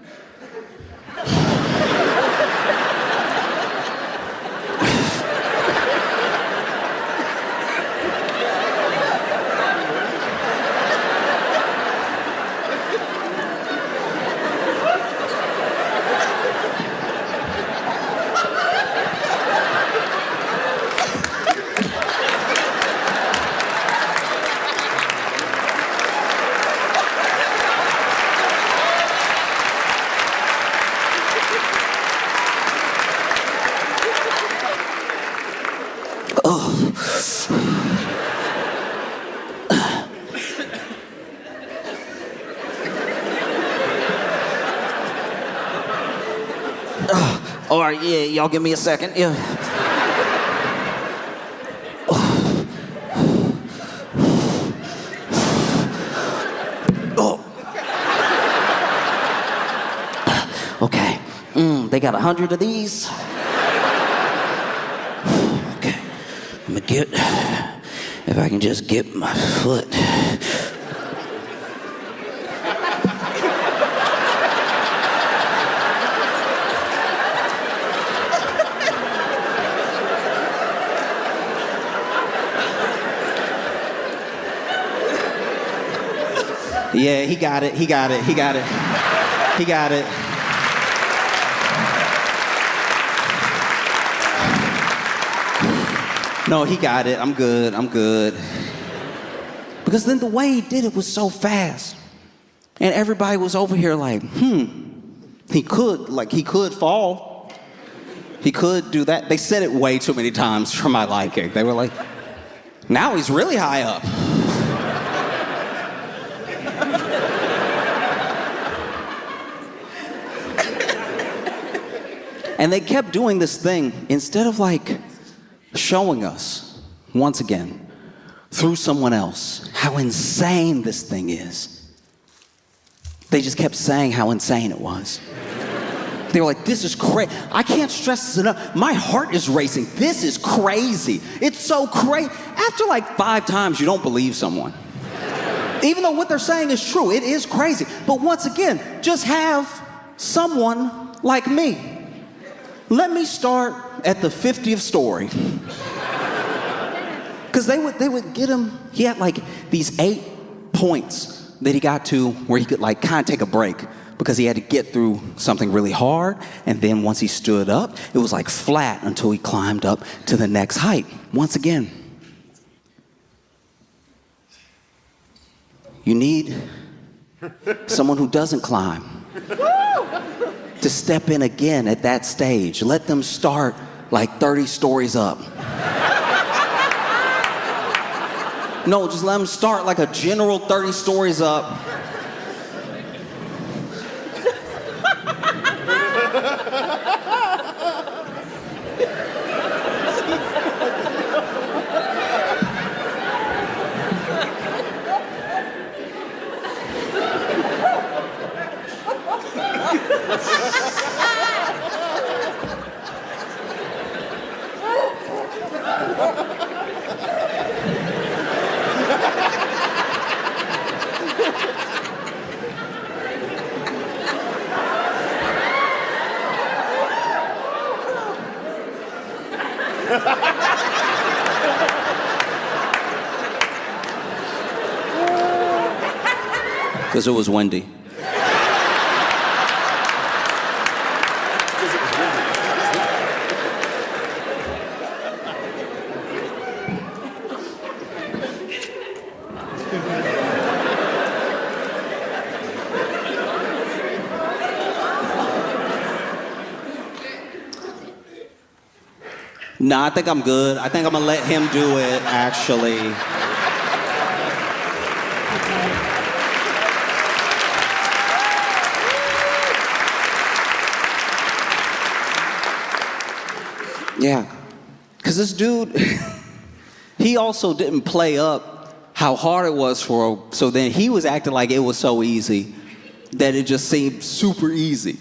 All right, yeah, y'all give me a second. Yeah. Oh. Okay. They got 100 of these. Okay. I'm gonna get, if I can just get my foot. Yeah, he got it. No, he got it. I'm good. Because then the way he did it was so fast. And everybody was over here like, he could fall. He could do that. They said it way too many times for my liking. They were like, now he's really high up. And they kept doing this thing, instead of like showing us, once again, through someone else, how insane this thing is. They just kept saying how insane it was. They were like, this is crazy. I can't stress this enough. My heart is racing. This is crazy. It's so crazy. After like 5 times, you don't believe someone. Even though what they're saying is true, it is crazy. But once again, just have someone like me. Let me start at the 50th story. Because they would get him, he had like these 8 points that he got to where he could like kind of take a break because he had to get through something really hard. And then once he stood up, it was like flat until he climbed up to the next height. Once again, you need someone who doesn't climb to step in again at that stage. Let them start like 30 stories up. No, just let them start like a general 30 stories up. Because it was windy. No, I think I'm good. I think I'm gonna let him do it, actually. Yeah, because this dude, he also didn't play up how hard it was for him, so then he was acting like it was so easy that it just seemed super easy.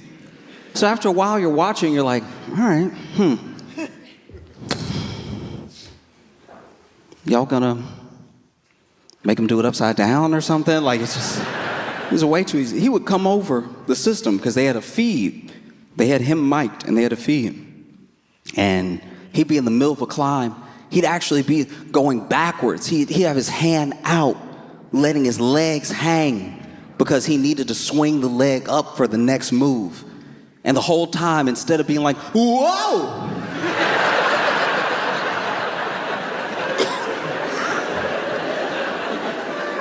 So after a while you're watching, you're like, all right, y'all gonna make him do it upside down or something? Like, it was way too easy. He would come over the system because they had a feed. They had him mic'd and they had a feed. And he'd be in the middle of a climb. He'd actually be going backwards. He'd have his hand out, letting his legs hang because he needed to swing the leg up for the next move. And the whole time, instead of being like, whoa!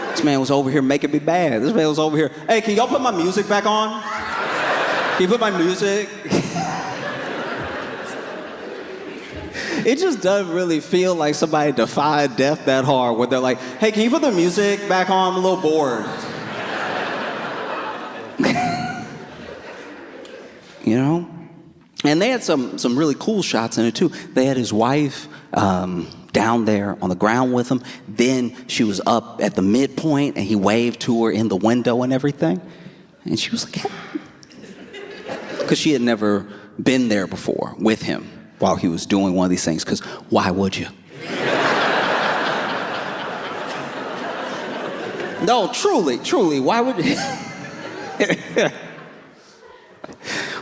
This man was over here making me bad. This man was over here, hey, can y'all put my music back on? Can you put my music? It just doesn't really feel like somebody defied death that hard where they're like, hey, can you put the music back on? I'm a little bored. You know? And they had some really cool shots in it too. They had his wife down there on the ground with him. Then she was up at the midpoint, and he waved to her in the window and everything. And she was like, hey. Because she had never been there before with him while he was doing one of these things. Because why would you? No, truly, why would you?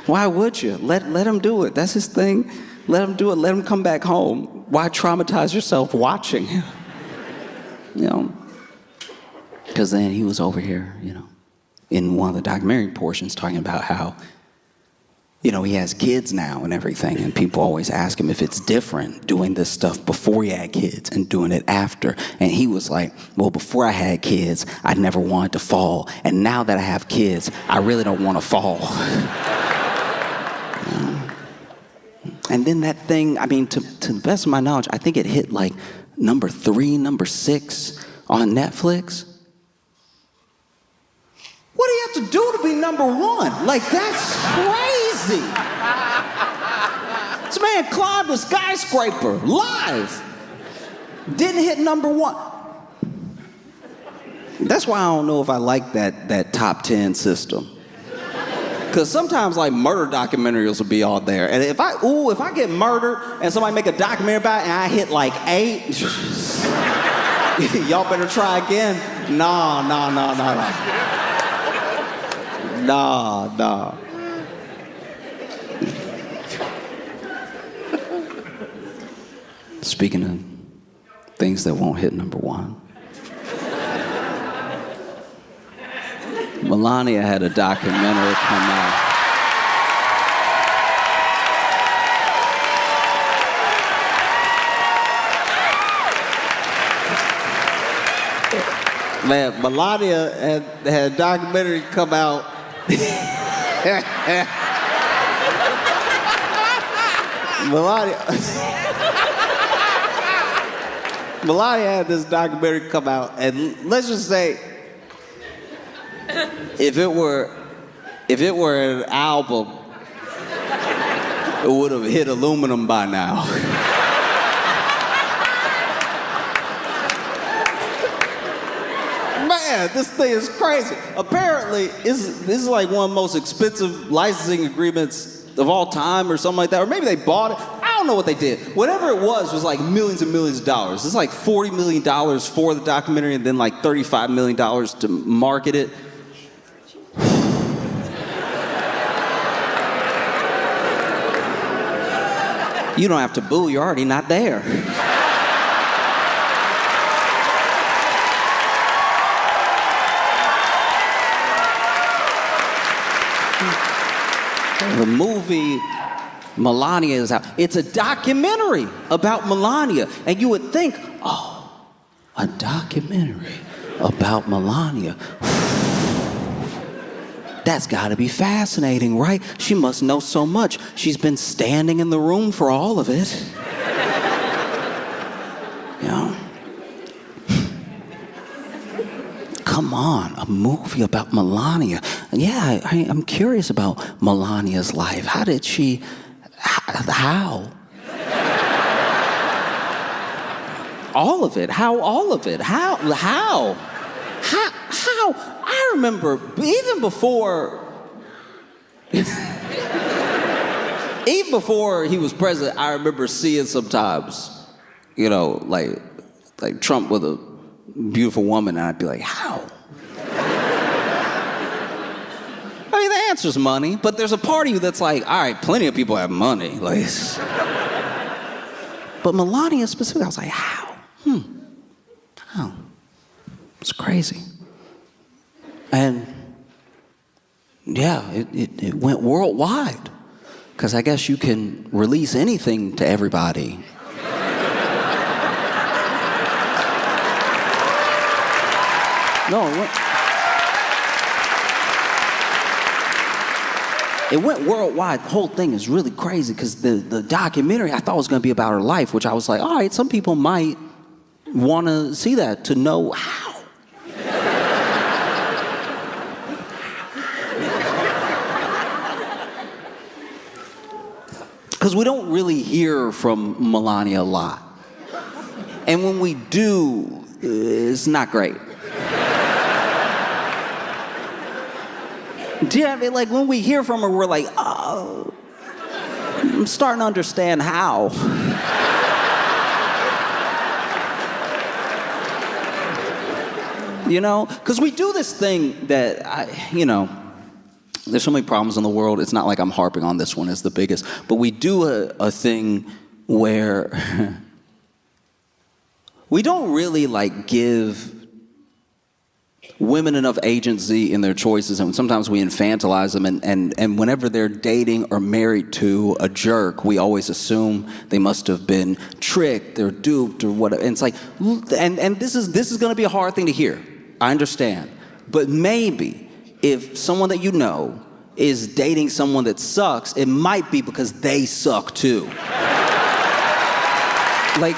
Why would you? Let him do it. That's his thing. Let him do it. Let him come back home. Why traumatize yourself watching him? You know? Because then he was over here, you know, in one of the documentary portions talking about how, you know, he has kids now and everything, and people always ask him if it's different doing this stuff before he had kids and doing it after. And he was like, well, before I had kids, I never wanted to fall. And now that I have kids, I really don't want to fall. And then that thing, I mean, to the best of my knowledge, I think it hit like number 3, number 6 on Netflix. What do you have to do to be number 1? Like, that's crazy. This man climbed a skyscraper live. Didn't hit number 1. That's why I don't know if I like that top 10 system. Because sometimes, like, murder documentaries will be all there. And if I get murdered and somebody make a documentary about it and I hit like 8, y'all better try again. Nah. Speaking of things that won't hit number 1. Melania had a documentary come out. Man, Melania had a documentary come out. Melania had this documentary come out, and let's just say, if it were an album, it would have hit aluminum by now. Man, this thing is crazy. Apparently, this is like one of the most expensive licensing agreements of all time or something like that. Or maybe they bought it. I don't know what they did. Whatever it was like millions and millions of dollars. It's like $40 million for the documentary and then like $35 million to market it. You don't have to boo, you're already not there. The movie Melania is out. It's a documentary about Melania. And you would think, oh, a documentary about Melania. That's got to be fascinating, right? She must know so much. She's been standing in the room for all of it. You know? Come on, a movie about Melania. Yeah, I'm curious about Melania's life. How did she... How? All of it. How all of it? How? I remember, even before he was president, I remember seeing sometimes, you know, like Trump with a beautiful woman, and I'd be like, how? I mean, the answer's money, but there's a part of you that's like, all right, plenty of people have money. Like, but Melania specifically, I was like, how? How? It's crazy. And yeah, it went worldwide. Because I guess you can release anything to everybody. No, it went worldwide. The whole thing is really crazy because the documentary I thought was going to be about her life, which I was like, all right, some people might want to see that to know how. because we don't really hear from Melania a lot. And when we do, it's not great. Do you know what I mean? Like, when we hear from her, we're like, oh, I'm starting to understand how. You know? Because we do this thing that, there's so many problems in the world. It's not like I'm harping on this one as the biggest. But we do a thing where we don't really, like, give women enough agency in their choices, and sometimes we infantilize them, and whenever they're dating or married to a jerk, we always assume they must have been tricked or duped or whatever. And it's like, and this is going to be a hard thing to hear. I understand. But maybe if someone that you know is dating someone that sucks, it might be because they suck too. Like,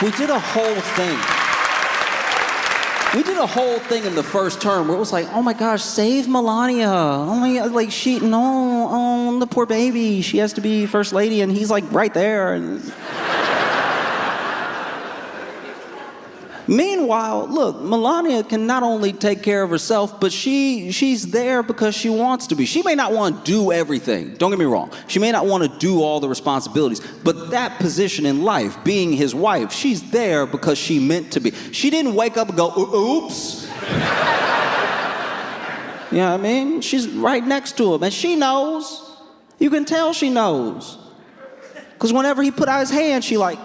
we did a whole thing. We did a whole thing in the first term where it was like, oh my gosh, save Melania. Oh my God, like the poor baby. She has to be first lady, and he's like right there. Meanwhile, look, Melania can not only take care of herself, but she's there because she wants to be. She may not want to do everything. Don't get me wrong. She may not want to do all the responsibilities, but that position in life, being his wife, she's there because she meant to be. She didn't wake up and go, oops. You know what I mean? She's right next to him, and she knows. You can tell she knows. Because whenever he put out his hand, she like...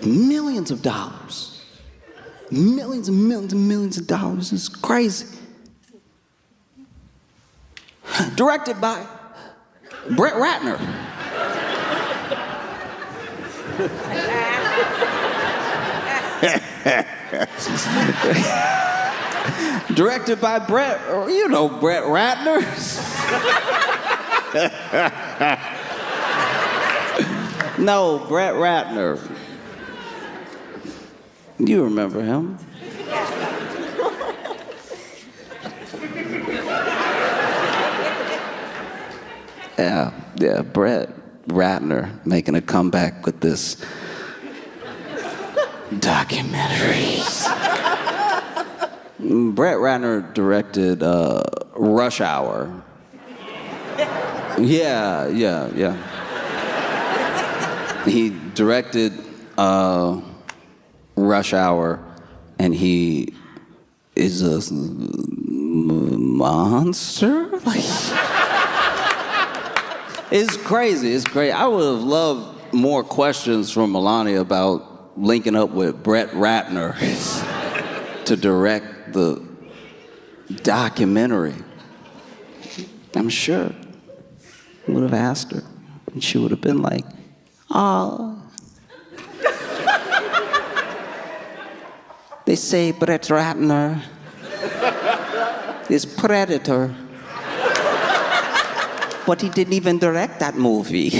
Millions of dollars. Millions and millions and millions of dollars. It's crazy. Directed by Brett Ratner. Directed by Brett Ratner. No, Brett Ratner. You remember him. Yeah, Brett Ratner making a comeback with this documentary. Brett Ratner directed Rush Hour. Yeah. He directed Rush Hour, and he is a monster? Like, it's crazy. It's great. I would have loved more questions from Melania about linking up with Brett Ratner to direct the documentary. I'm sure I would have asked her, and she would have been like, oh. They say Brett Ratner is Predator, but he didn't even direct that movie.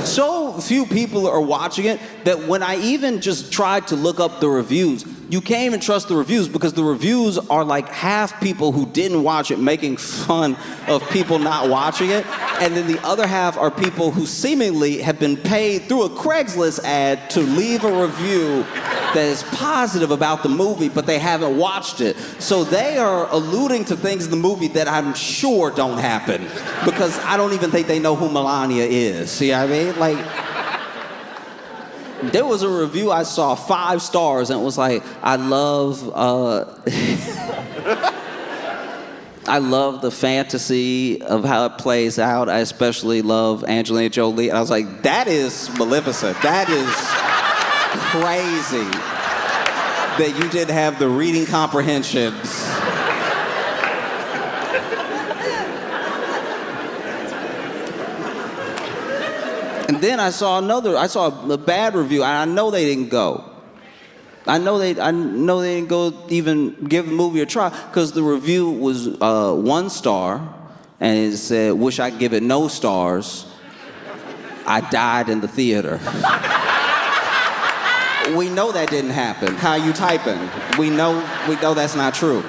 So few people are watching it that when I even just tried to look up the reviews, you can't even trust the reviews because the reviews are like half people who didn't watch it making fun of people not watching it, and then the other half are people who seemingly have been paid through a Craigslist ad to leave a review that is positive about the movie, but they haven't watched it. So they are alluding to things in the movie that I'm sure don't happen because I don't even think they know who Melania is. See what I mean? Like, there was a review I saw, 5 stars, and it was like, I love the fantasy of how it plays out. I especially love Angelina Jolie. And I was like, that is Maleficent. That is crazy that you didn't have the reading comprehensions. And then I saw a bad review, and I know they didn't go. I know they didn't go even give the movie a try, because the review was 1 star, and it said, wish I'd give it no stars. I died in the theater. We know that didn't happen. How you typing? We know that's not true.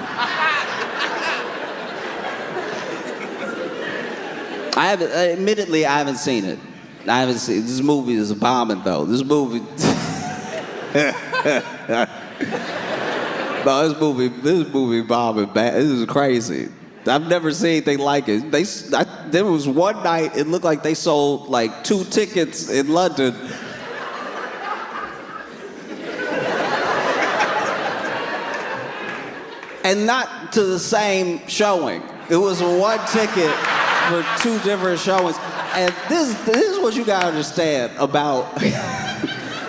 Admittedly, I haven't seen it. This movie is a bombing though. This movie. No, this movie bombing bad. This is crazy. I've never seen anything like it. There was one night, it looked like they sold like 2 tickets in London. And not to the same showing. It was one ticket for 2 different showings. And this is what you gotta understand about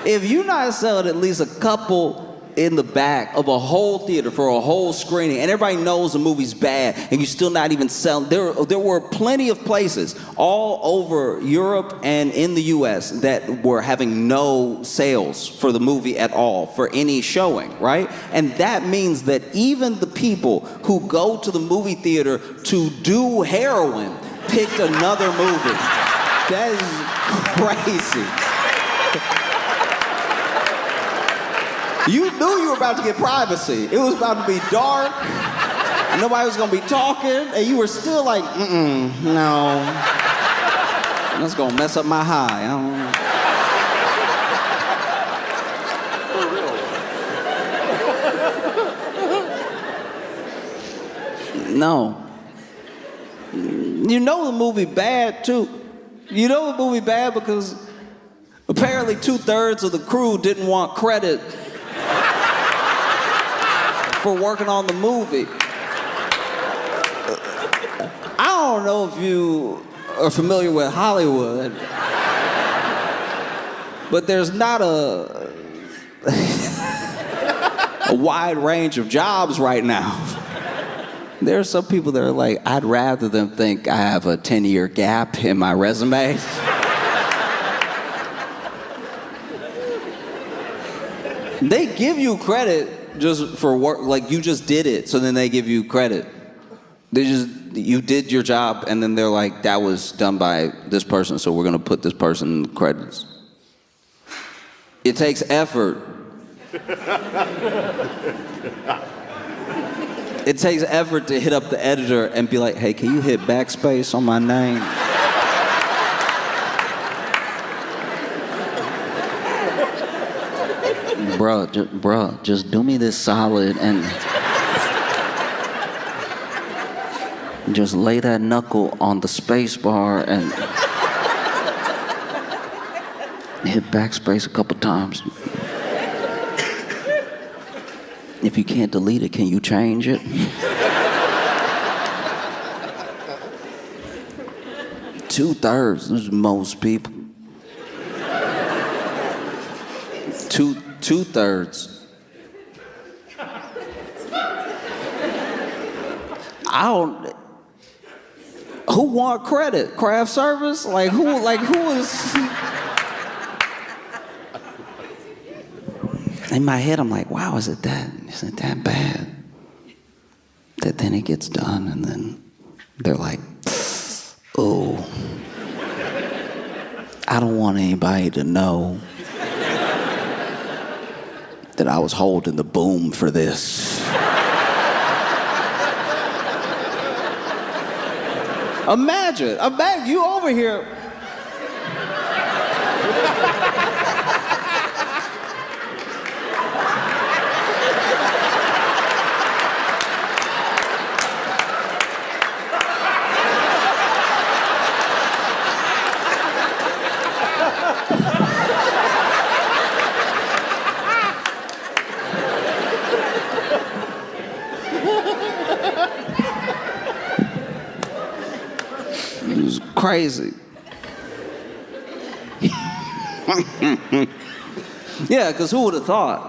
if you're not selling at least a couple in the back of a whole theater for a whole screening, and everybody knows the movie's bad, and you're still not even selling. There were plenty of places all over Europe and in the US that were having no sales for the movie at all, for any showing, right? And that means that even the people who go to the movie theater to do heroin picked another movie. That is crazy. You knew you were about to get privacy. It was about to be dark. Nobody was gonna be talking, and you were still like, no. That's gonna mess up my high. No. You know the movie bad too. You know the movie bad because apparently 2/3 of the crew didn't want credit for working on the movie. I don't know if you are familiar with Hollywood, but there's not a wide range of jobs right now. There are some people that are like, I'd rather them think I have a 10-year gap in my resume. They give you credit just for work, like you just did it, so then they give you credit. You did your job, and then they're like, that was done by this person, so we're gonna put this person in the credits. It takes effort. It takes effort to hit up the editor and be like, hey, can you hit backspace on my name? Bruh, just do me this solid and just lay that knuckle on the space bar and hit backspace a couple times. If you can't delete it, can you change it? Two-thirds, this is most people. Two-thirds. Who want credit? Craft service? Who is? In my head, I'm like, wow, is it that bad? That then it gets done, and then they're like, oh, I don't want anybody to know that I was holding the boom for this. Imagine you over here. It was crazy. Yeah, because who would have thought?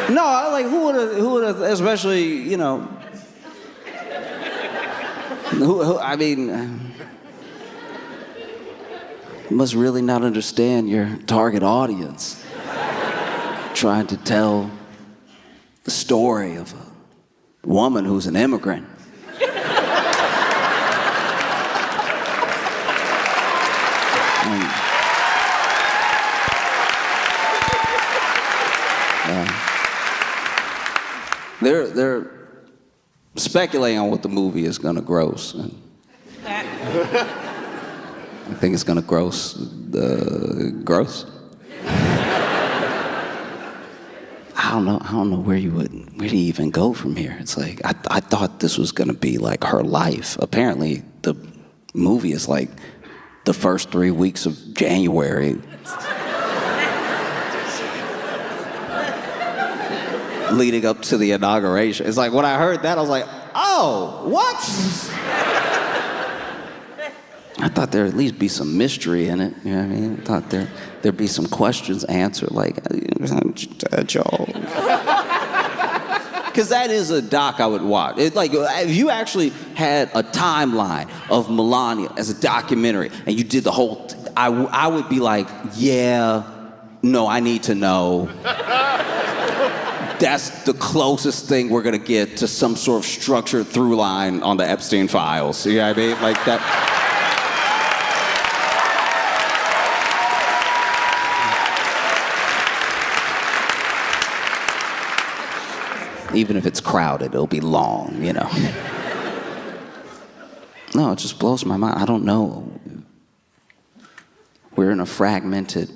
No, who would have, especially, you know, you must really not understand your target audience. Trying to tell the story of a woman who's an immigrant. They're speculating on what the movie is gonna gross. And I think it's gonna gross. I don't know where do you even go from here? It's like I thought this was gonna be like her life. Apparently, the movie is like the first 3 weeks of January. Leading up to the inauguration. It's like when I heard that, I was like, oh, what? I thought there'd at least be some mystery in it. You know what I mean? I thought there'd be some questions answered, like, y'all. Because that is a doc I would watch. Like, if you actually had a timeline of Melania as a documentary, and you did the whole, I would be like, yeah, no, I need to know. That's the closest thing we're gonna get to some sort of structured through line on the Epstein files. You know what I mean? Like that. Even if it's crowded, it'll be long, you know. No, it just blows my mind. I don't know. We're in a fragmented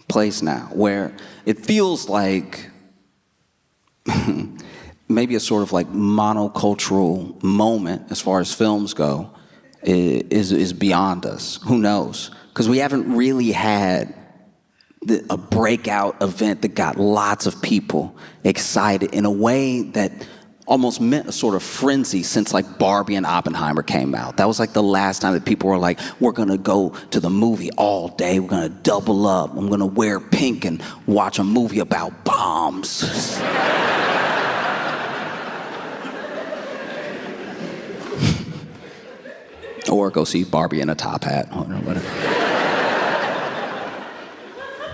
place now where it feels like maybe a sort of like monocultural moment as far as films go is beyond us. Who knows? Because we haven't really had a breakout event that got lots of people excited in a way that almost meant a sort of frenzy since like Barbie and Oppenheimer came out. That was like the last time that people were like, we're gonna go to the movie all day, we're gonna double up, I'm gonna wear pink and watch a movie about bombs. Or go see Barbie in a top hat or whatever.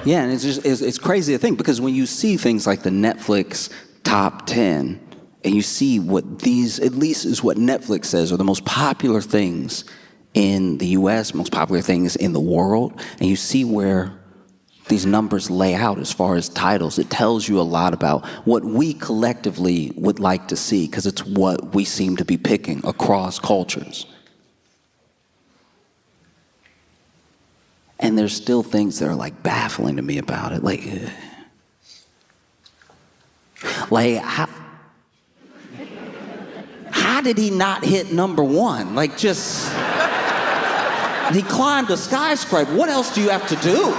Yeah, and it's crazy to think, because when you see things like the Netflix top 10, and you see what these, at least is what Netflix says, are the most popular things in the US, most popular things in the world, and you see where these numbers lay out as far as titles, it tells you a lot about what we collectively would like to see, because it's what we seem to be picking across cultures. And there's still things that are like baffling to me about it. Like how did he not hit number one? Like, just, he climbed a skyscraper. What else do you have to do?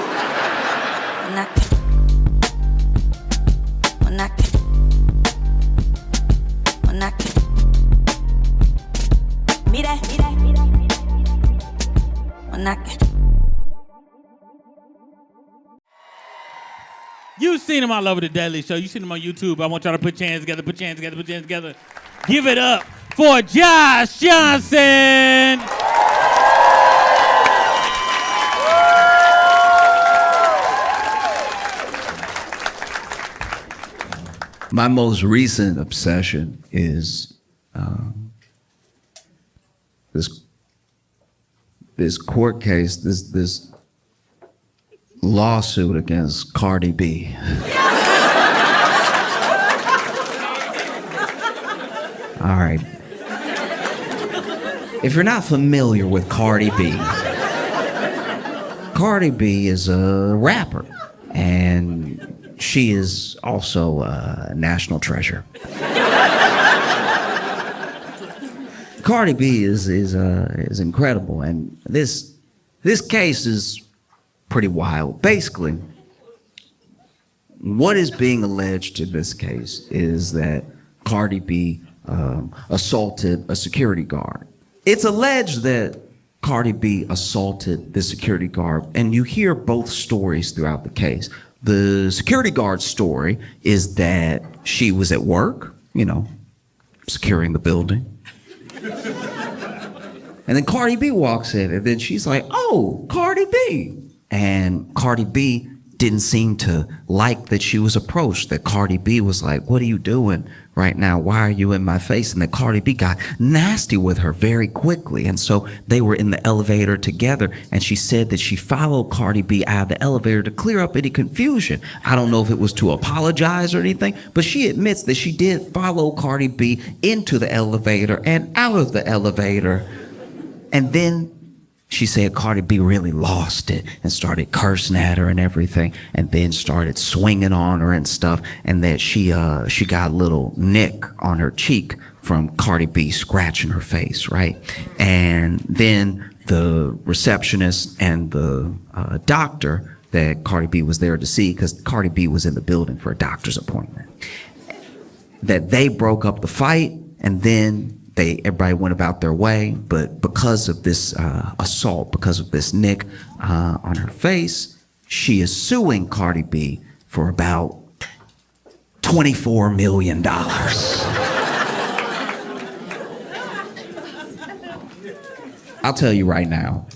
You've seen him all over the Daily Show. You've seen him on YouTube. I want y'all to put your hands together, put your hands together, put your hands together. Give it up for Josh Johnson. My most recent obsession is this court case, this lawsuit against Cardi B. All right. If you're not familiar with Cardi B, Cardi B is a rapper, and she is also a national treasure. Cardi B is incredible, and this case is pretty wild. Basically, what is being alleged in this case is that Cardi B assaulted a security guard. It's alleged that Cardi B assaulted the security guard, and you hear both stories throughout the case. The security guard's story is that she was at work, you know, securing the building. And then Cardi B walks in, and then she's like, oh, Cardi B. And Cardi B didn't seem to like that she was approached, that Cardi B was like, what are you doing right now? Why are you in my face? And then Cardi B got nasty with her very quickly. And so they were in the elevator together, and she said that she followed Cardi B out of the elevator to clear up any confusion. I don't know if it was to apologize or anything, but she admits that she did follow Cardi B into the elevator and out of the elevator. And then she said Cardi B really lost it and started cursing at her and everything, and then started swinging on her and stuff, and that she got a little nick on her cheek from Cardi B scratching her face, right? And then the receptionist and the doctor that Cardi B was there to see, because Cardi B was in the building for a doctor's appointment, that they broke up the fight, and then everybody went about their way. But because of this assault, because of this nick on her face, she is suing Cardi B for about $24 million. I'll tell you right now,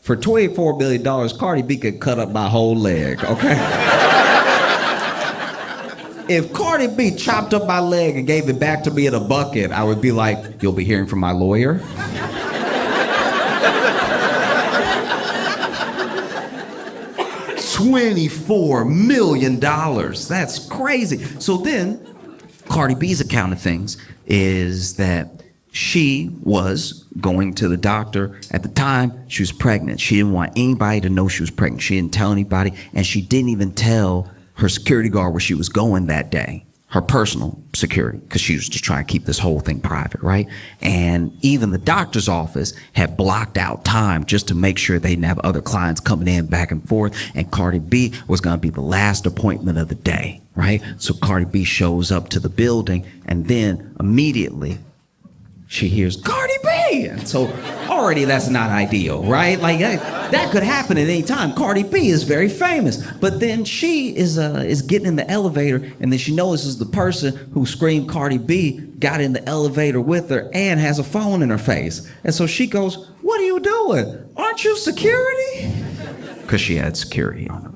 for $24 million, Cardi B could cut up my whole leg, okay? If Cardi B chopped up my leg and gave it back to me in a bucket, I would be like, you'll be hearing from my lawyer. $24 million. That's crazy. So then, Cardi B's account of things is that she was going to the doctor. At the time, she was pregnant. She didn't want anybody to know she was pregnant. She didn't tell anybody, and she didn't even tell her security guard where she was going that day, her personal security, because she was just trying to keep this whole thing private, right? And even the doctor's office had blocked out time just to make sure they didn't have other clients coming in back and forth, and Cardi B was gonna be the last appointment of the day, right? So Cardi B shows up to the building, and then immediately she hears Cardi B, and so already that's not ideal, right? Like that could happen at any time. Cardi B is very famous, but then she is getting in the elevator, and then she notices the person who screamed Cardi B got in the elevator with her and has a phone in her face, and so she goes, "What are you doing? Aren't you security?" Because she had security on her.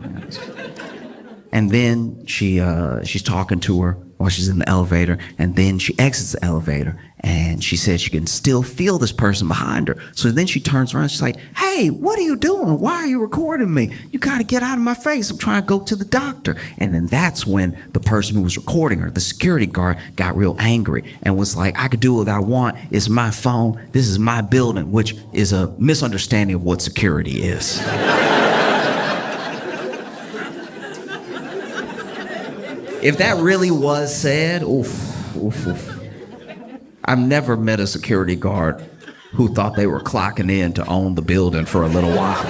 And then she's talking to her while she's in the elevator, and then she exits the elevator, and she says she can still feel this person behind her. So then she turns around, she's like, "Hey, what are you doing? Why are you recording me? You gotta get out of my face. I'm trying to go to the doctor." And then that's when the person who was recording her, the security guard, got real angry and was like, "I could do what I want. It's my phone. This is my building," which is a misunderstanding of what security is. If that really was said, oof. I've never met a security guard who thought they were clocking in to own the building for a little while.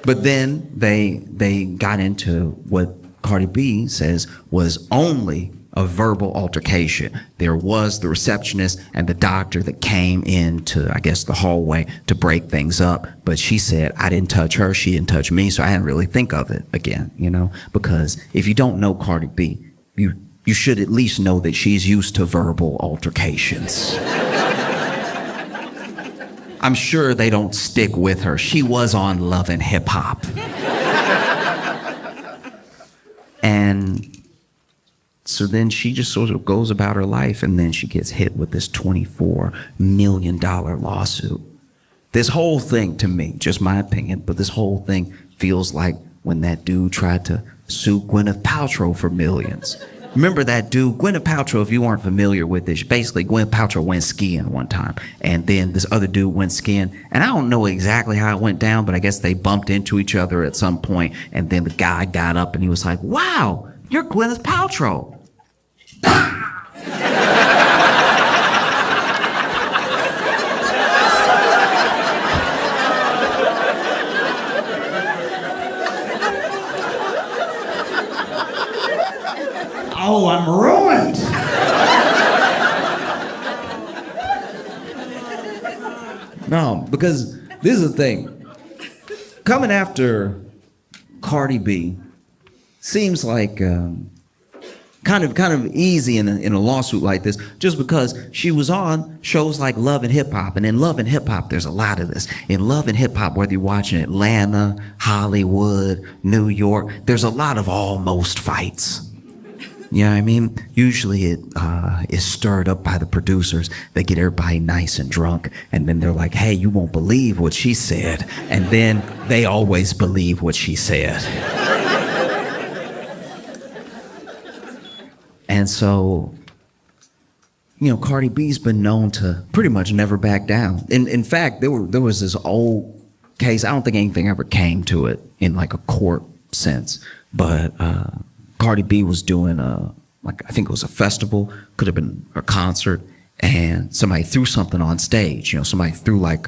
But then they got into what Cardi B says was only a verbal altercation. There was the receptionist and the doctor that came into, I guess, the hallway to break things up. But she said, I didn't touch her, she didn't touch me, so I didn't really think of it again, you know? Because if you don't know Cardi B, you should at least know that she's used to verbal altercations. I'm sure they don't stick with her. She was on Love and Hip Hop. And so then she just sort of goes about her life, and then she gets hit with this $24 million lawsuit. This whole thing, to me, just my opinion, but this whole thing feels like when that dude tried to sue Gwyneth Paltrow for millions. Remember that dude, Gwyneth Paltrow, if you weren't familiar with this, basically Gwyneth Paltrow went skiing one time, and then this other dude went skiing, and I don't know exactly how it went down, but I guess they bumped into each other at some point, and then the guy got up and he was like, "Wow, you're Gwyneth Paltrow." Oh, I'm ruined. No, because this is the thing. Coming after Cardi B seems like kind of easy in a lawsuit like this, just because she was on shows like Love and Hip Hop, and in Love and Hip Hop, there's a lot of this. In Love and Hip Hop, whether you're watching Atlanta, Hollywood, New York, there's a lot of almost fights. You know what I mean? Usually it is stirred up by the producers. They get everybody nice and drunk, and then they're like, hey, you won't believe what she said. And then they always believe what she said. And so, Cardi B's been known to pretty much never back down. In fact, there was this old case. I don't think anything ever came to it in like a court sense, but Cardi B was doing I think it was a festival, could have been a concert, and somebody threw something on stage. Somebody threw like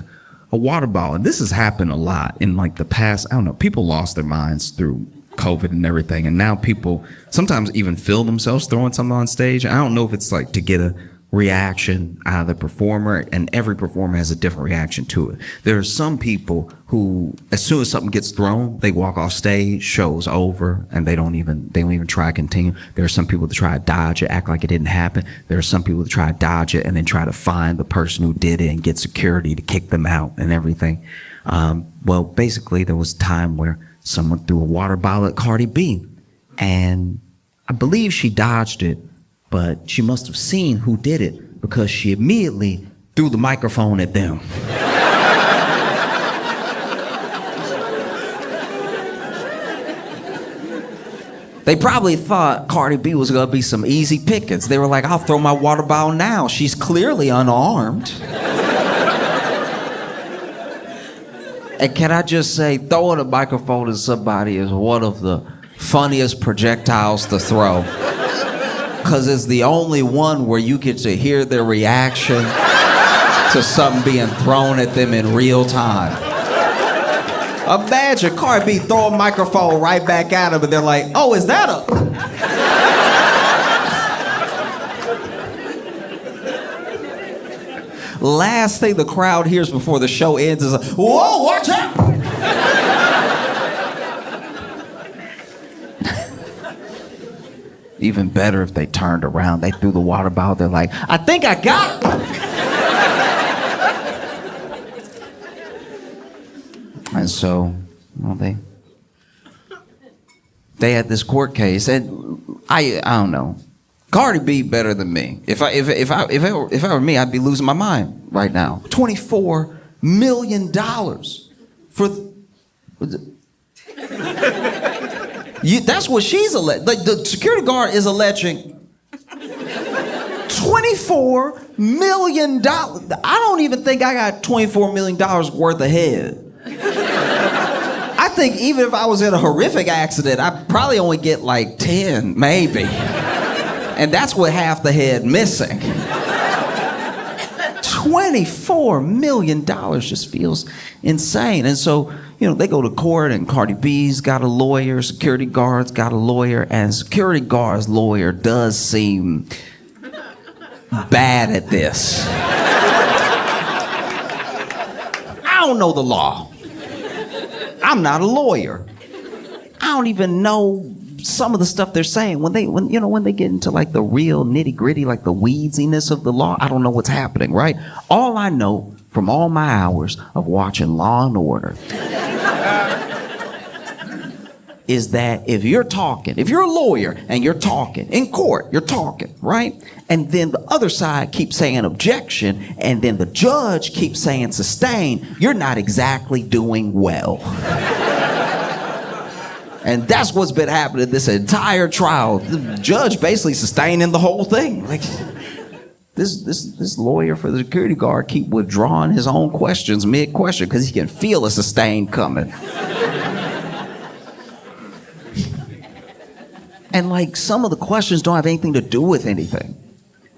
a water bottle, and this has happened a lot in like the past. I don't know. People lost their minds through COVID and everything, and now people sometimes even film themselves throwing something on stage. I don't know if it's like to get a reaction out of the performer, and every performer has a different reaction to it. There are some people who, as soon as something gets thrown, they walk off stage, show's over, and they don't even try to continue. There are some people that try to dodge it, act like it didn't happen. There are some people that try to dodge it and then try to find the person who did it and get security to kick them out and everything. Well, basically, there was a time where someone threw a water bottle at Cardi B, and I believe she dodged it, but she must have seen who did it, because she immediately threw the microphone at them. They probably thought Cardi B was gonna be some easy pickings. They were like, I'll throw my water bottle now. She's clearly unarmed. And can I just say, throwing a microphone at somebody is one of the funniest projectiles to throw. Because it's the only one where you get to hear their reaction to something being thrown at them in real time. Imagine Cardi B throw a microphone right back at them, and they're like, oh, is that a... Last thing the crowd hears before the show ends is, whoa, watch out! Even better if they turned around, they threw the water bottle, they're like, I think I got it! And so, they had this court case, and I don't know. Cardi B better than me. If it were me, I'd be losing my mind right now. $24 million for... that's what she's alleged. Like, the security guard is alleging $24 million. I don't even think I got $24 million worth of head. I think even if I was in a horrific accident, I'd probably only get like 10, maybe. And that's with half the head missing. $24 million just feels insane. And so, they go to court, and Cardi B's got a lawyer, security guard's got a lawyer, and security guard's lawyer does seem bad at this. I don't know the law. I'm not a lawyer. I don't even know some of the stuff they're saying. When they get into like the real nitty gritty, like the weedsiness of the law, I don't know what's happening, right? All I know from all my hours of watching Law and Order is that if you're a lawyer and you're talking in court, you're talking, right? And then the other side keeps saying objection, and then the judge keeps saying sustain, you're not exactly doing well. And that's what's been happening this entire trial. The judge basically sustaining the whole thing. Like, this lawyer for the security guard keep withdrawing his own questions mid-question because he can feel a sustain coming. And like, some of the questions don't have anything to do with anything.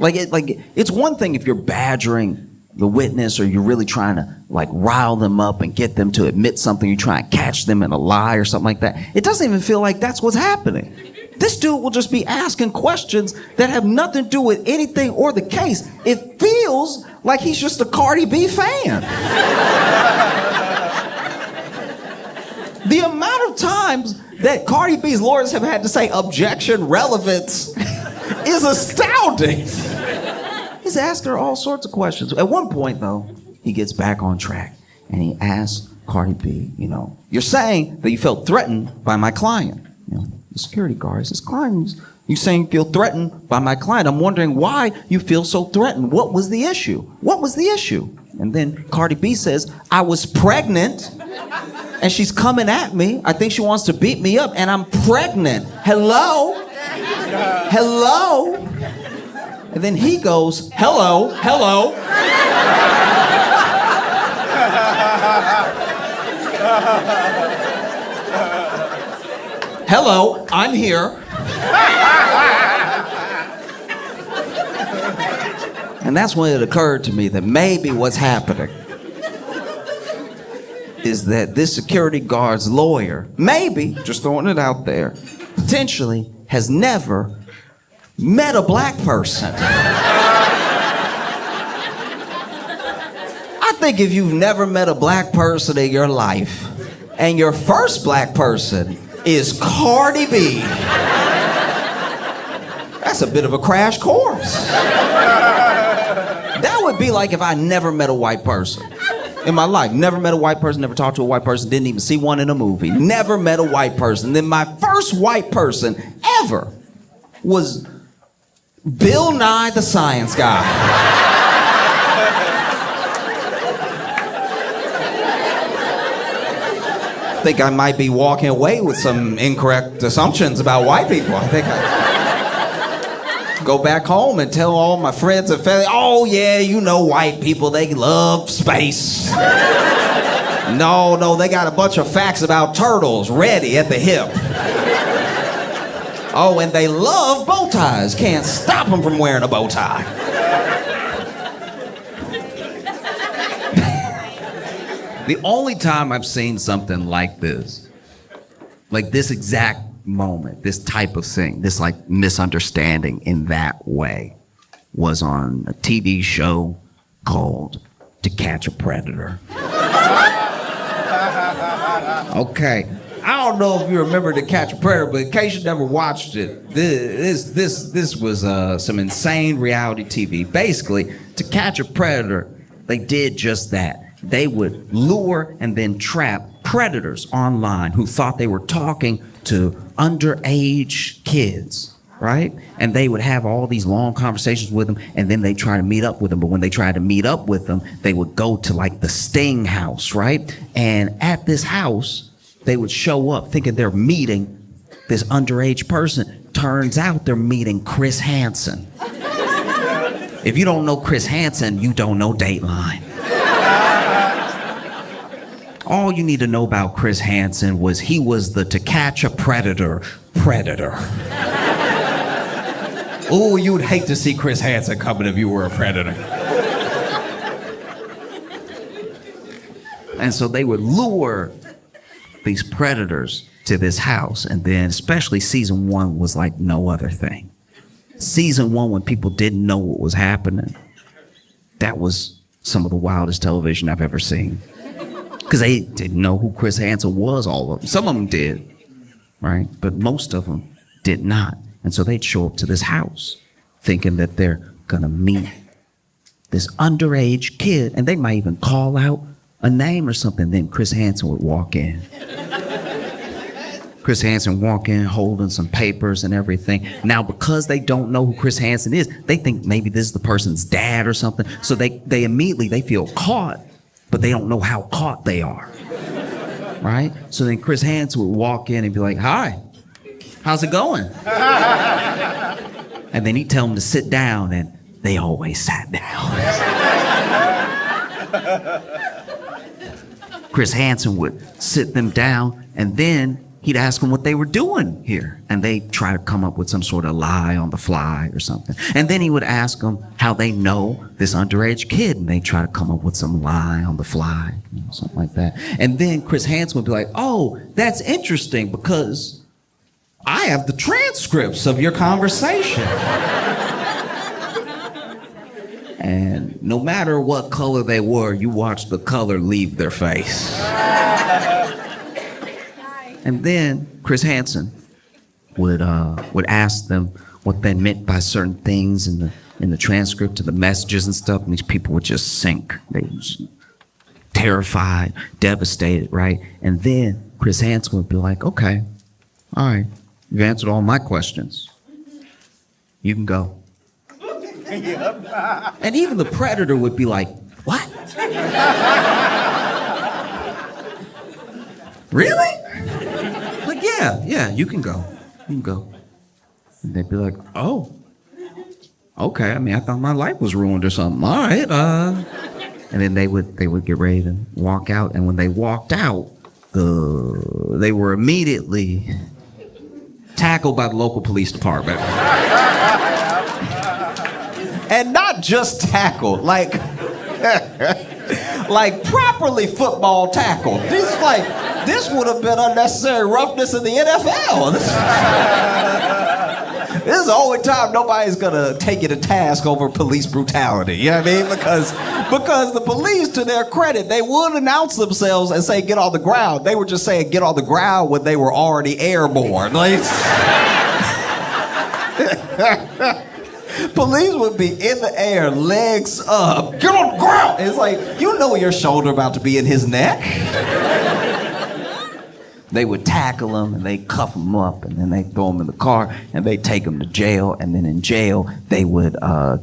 It's one thing if you're badgering the witness, or you're really trying to like rile them up and get them to admit something, you try and catch them in a lie or something like that. It doesn't even feel like that's what's happening. This dude will just be asking questions that have nothing to do with anything or the case. It feels like he's just a Cardi B fan. The amount of times that Cardi B's lawyers have had to say objection, relevance, is astounding. He's asked her all sorts of questions. At one point, though, he gets back on track and he asks Cardi B, you're saying that you felt threatened by my client. The security guard says, client, you saying you feel threatened by my client. I'm wondering why you feel so threatened. What was the issue? What was the issue? And then Cardi B says, I was pregnant and she's coming at me. I think she wants to beat me up and I'm pregnant. Hello? Hello? And then he goes, hello, hello. Hello, I'm here. And that's when it occurred to me that maybe what's happening is that this security guard's lawyer, maybe, just throwing it out there, potentially has never met a black person. I think if you've never met a black person in your life, and your first black person is Cardi B, that's a bit of a crash course. That would be like if I never met a white person in my life. Never met a white person, never talked to a white person, didn't even see one in a movie. Never met a white person. Then my first white person ever was Bill Nye the Science Guy. I think I might be walking away with some incorrect assumptions about white people. I think I go back home and tell all my friends and family, oh yeah, white people, they love space. No, they got a bunch of facts about turtles ready at the hip. Oh, and they love bow ties. Can't stop them from wearing a bow tie. The only time I've seen something like this exact moment, this type of thing, this like misunderstanding in that way, was on a TV show called To Catch a Predator. Okay. I don't know if you remember To Catch a Predator, but in case you never watched it, this was some insane reality TV. Basically, To Catch a Predator, they did just that. They would lure and then trap predators online who thought they were talking to underage kids, right? And they would have all these long conversations with them, and then they try to meet up with them. But when they tried to meet up with them, they would go to like the Sting house, right? And at this house, they would show up thinking they're meeting this underage person. Turns out they're meeting Chris Hansen. If you don't know Chris Hansen, you don't know Dateline. All you need to know about Chris Hansen was he was the To Catch a Predator. Oh, you would hate to see Chris Hansen coming if you were a predator. And so they would lure these predators to this house, and then especially season 1 was like no other thing. Season 1, when people didn't know what was happening, that was some of the wildest television I've ever seen. Because they didn't know who Chris Hansen was, all of them. Some of them did, right? But most of them did not. And so they'd show up to this house thinking that they're gonna meet this underage kid, and they might even call out a name or something. Then Chris Hansen would walk in. Chris Hansen walk in holding some papers and everything. Now, because they don't know who Chris Hansen is, they think maybe this is the person's dad or something. So they immediately, they feel caught, but they don't know how caught they are, right? So then Chris Hansen would walk in and be like, hi, how's it going? And then he'd tell them to sit down, and they always sat down. Chris Hansen would sit them down, and then he'd ask them what they were doing here. And they'd try to come up with some sort of lie on the fly or something. And then he would ask them how they know this underage kid, and they'd try to come up with some lie on the fly, something like that. And then Chris Hansen would be like, oh, that's interesting because I have the transcripts of your conversation. And no matter what color they were, you watched the color leave their face. And then Chris Hansen would ask them what they meant by certain things in the transcript of the messages and stuff, and these people would just sink. They was terrified, devastated, right? And then Chris Hansen would be like, okay, all right, you've answered all my questions. You can go. And even the predator would be like, what? Really? Like, yeah, you can go. You can go. And they'd be like, oh, okay. I mean, I thought my life was ruined or something. All right. And then they would get ready to walk out. And when they walked out, they were immediately tackled by the local police department. And not just tackled, like properly football tackled. This would have been unnecessary roughness in the NFL. This is the only time nobody's gonna take you to task over police brutality. You know what I mean? Because the police, to their credit, they would announce themselves and say, get on the ground. They were just saying, get on the ground when they were already airborne. Like, police would be in the air, legs up, get on the ground. It's like, you know your shoulder about to be in his neck. They would tackle him and they cuff him up and then they throw him in the car and they take him to jail, and then in jail they would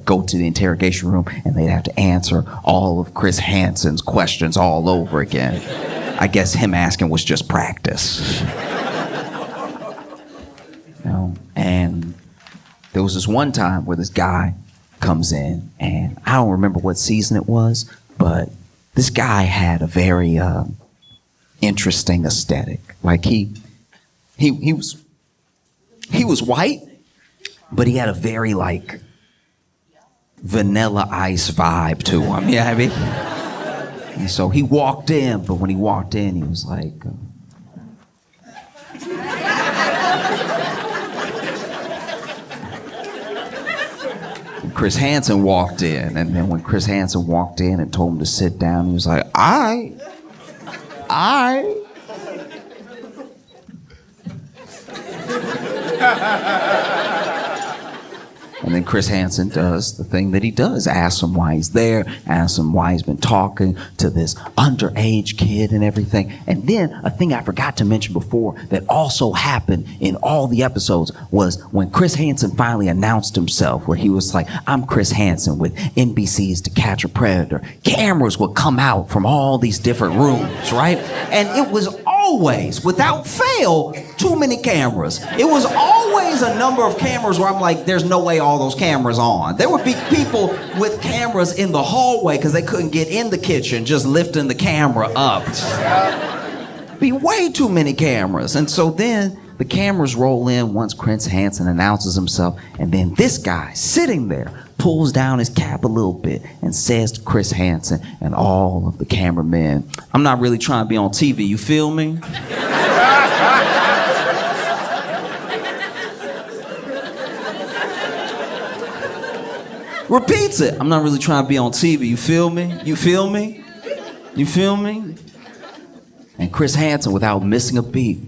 go to the interrogation room and they'd have to answer all of Chris Hansen's questions all over again. I guess him asking was just practice. You know, and there was this one time where this guy comes in, and I don't remember what season it was, but this guy had a very interesting aesthetic. Like he was white, but he had a very like Vanilla Ice vibe to him. You know what I mean? And so he walked in, but when he walked in, he was like. Chris Hansen walked in, and then when Chris Hansen walked in and told him to sit down, he was like, I. And then Chris Hansen does the thing that he does, asks him why he's there, asks him why he's been talking to this underage kid and everything. And then a thing I forgot to mention before that also happened in all the episodes was when Chris Hansen finally announced himself, where he was like, I'm Chris Hansen with NBC's To Catch a Predator. Cameras would come out from all these different rooms, right? And it was always, without fail, too many cameras. It was always a number of cameras where I'm like, there's no way all those cameras on. There would be people with cameras in the hallway because they couldn't get in the kitchen, just lifting the camera up. Be way too many cameras. And so then the cameras roll in once Chris Hansen announces himself, and then this guy sitting there pulls down his cap a little bit and says to Chris Hansen and all of the cameramen, I'm not really trying to be on TV, you feel me? Repeats it. I'm not really trying to be on TV, you feel me? You feel me? You feel me? And Chris Hansen, without missing a beat,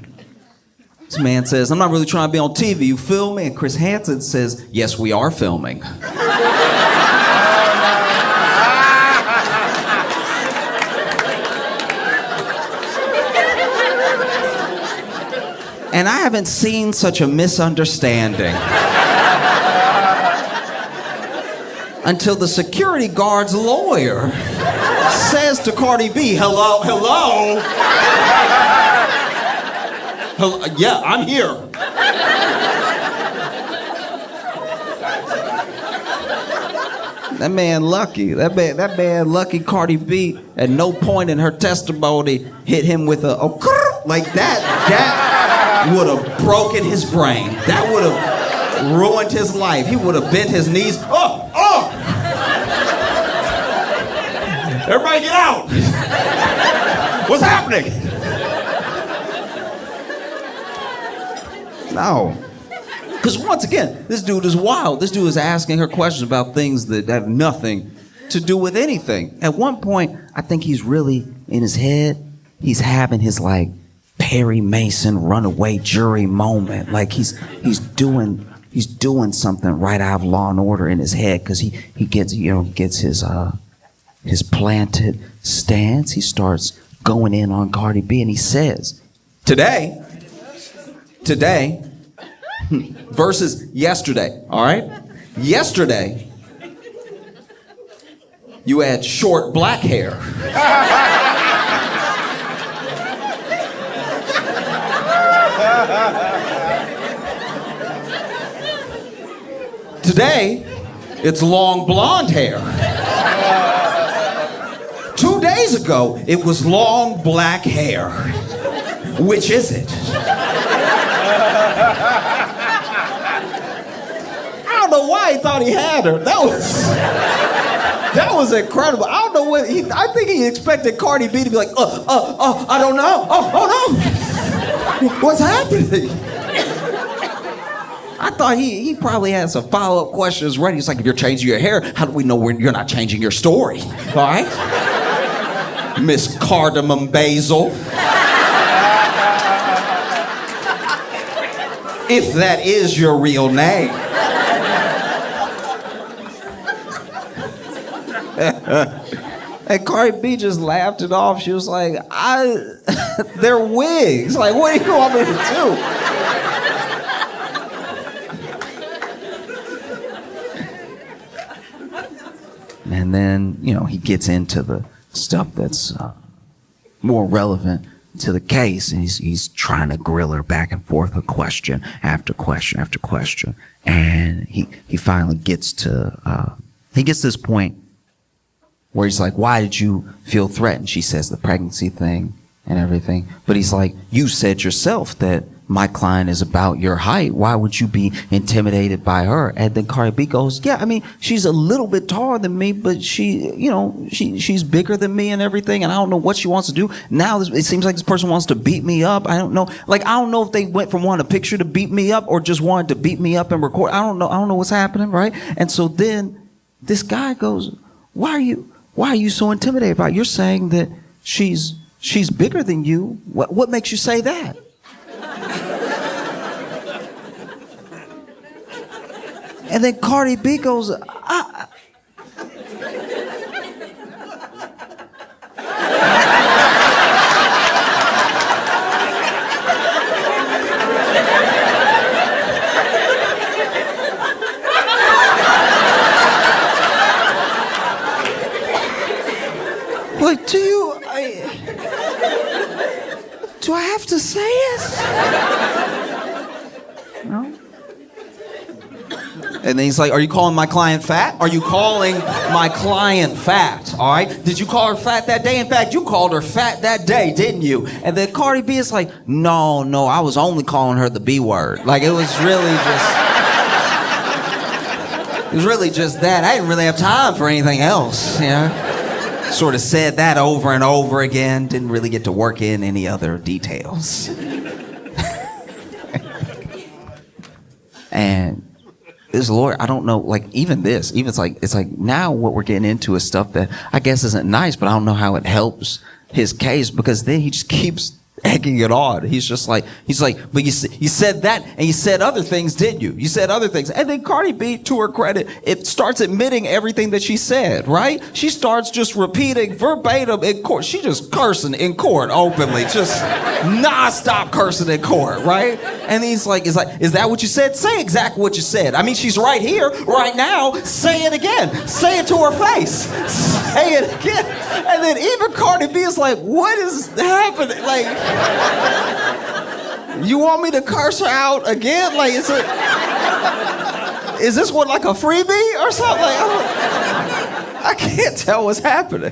this man says, I'm not really trying to be on TV, you feel me? And Chris Hansen says, yes, we are filming. And I haven't seen such a misunderstanding until the security guard's lawyer says to Cardi B, hello? Yeah, I'm here. That man lucky. That man lucky. Cardi B at no point in her testimony hit him with a like that. That would have broken his brain. That would have ruined his life. He would have bent his knees. Oh! Everybody get out! What's happening? No. Because once again, this dude is wild. This dude is asking her questions about things that have nothing to do with anything. At one point, I think he's really, in his head, he's having his like Perry Mason runaway jury moment. Like he's doing he's doing something right out of Law and Order in his head because he gets his planted stance. He starts going in on Cardi B and he says, today versus yesterday, all right? Yesterday, you had short black hair. Today, it's long blonde hair. 2 days ago, it was long black hair. Which is it? I don't know why he thought he had her. That was incredible. I don't know what I think he expected Cardi B to be like, I don't know. Oh no. What's happening? I thought he probably had some follow-up questions ready. He's like, if you're changing your hair, how do we know when you're not changing your story? All right? Miss Cardamom Basil. If that is your real name. And Cardi B just laughed it off. She was like, they're wigs. Like, what do you want me to do? And then, he gets into the stuff that's more relevant to the case, and he's trying to grill her back and forth with question after question after question. And he finally gets to this point where he's like, why did you feel threatened? She says the pregnancy thing and everything. But he's like, you said yourself that my client is about your height. Why would you be intimidated by her? And then Cardi B goes, yeah, I mean, she's a little bit taller than me, but she's bigger than me and everything. And I don't know what she wants to do. Now it seems like this person wants to beat me up. I don't know. Like, I don't know if they went from wanting a picture to beat me up or just wanted to beat me up and record. I don't know what's happening, right? And so then this guy goes, why are you so intimidated by it? You're saying that she's bigger than you. What makes you say that? And then Cardi B goes, like, do I have to say it? No. And then he's like, are you calling my client fat? Are you calling my client fat? All right? Did you call her fat that day? In fact, you called her fat that day, didn't you? And then Cardi B is like, no, I was only calling her the B word. Like, it was really just that. I didn't really have time for anything else, Sort of said that over and over again. Didn't really get to work in any other details. And this lawyer, I don't know, like, it's like now what we're getting into is stuff that I guess isn't nice, but I don't know how it helps his case, because then he just keeps egging it on. He's like, but you said that and you said other things, didn't you? You said other things. And then Cardi B, to her credit, it starts admitting everything that she said, right? She starts just repeating verbatim in court. She just cursing in court openly, just non-stop cursing in court, right? And he's like, is that what you said? Say exactly what you said. I mean, she's right here, right now. Say it again. Say it to her face. Say it again. And then even Cardi B is like, what is happening? Like, you want me to curse her out again? Like, is this one like a freebie or something? Like, I can't tell what's happening.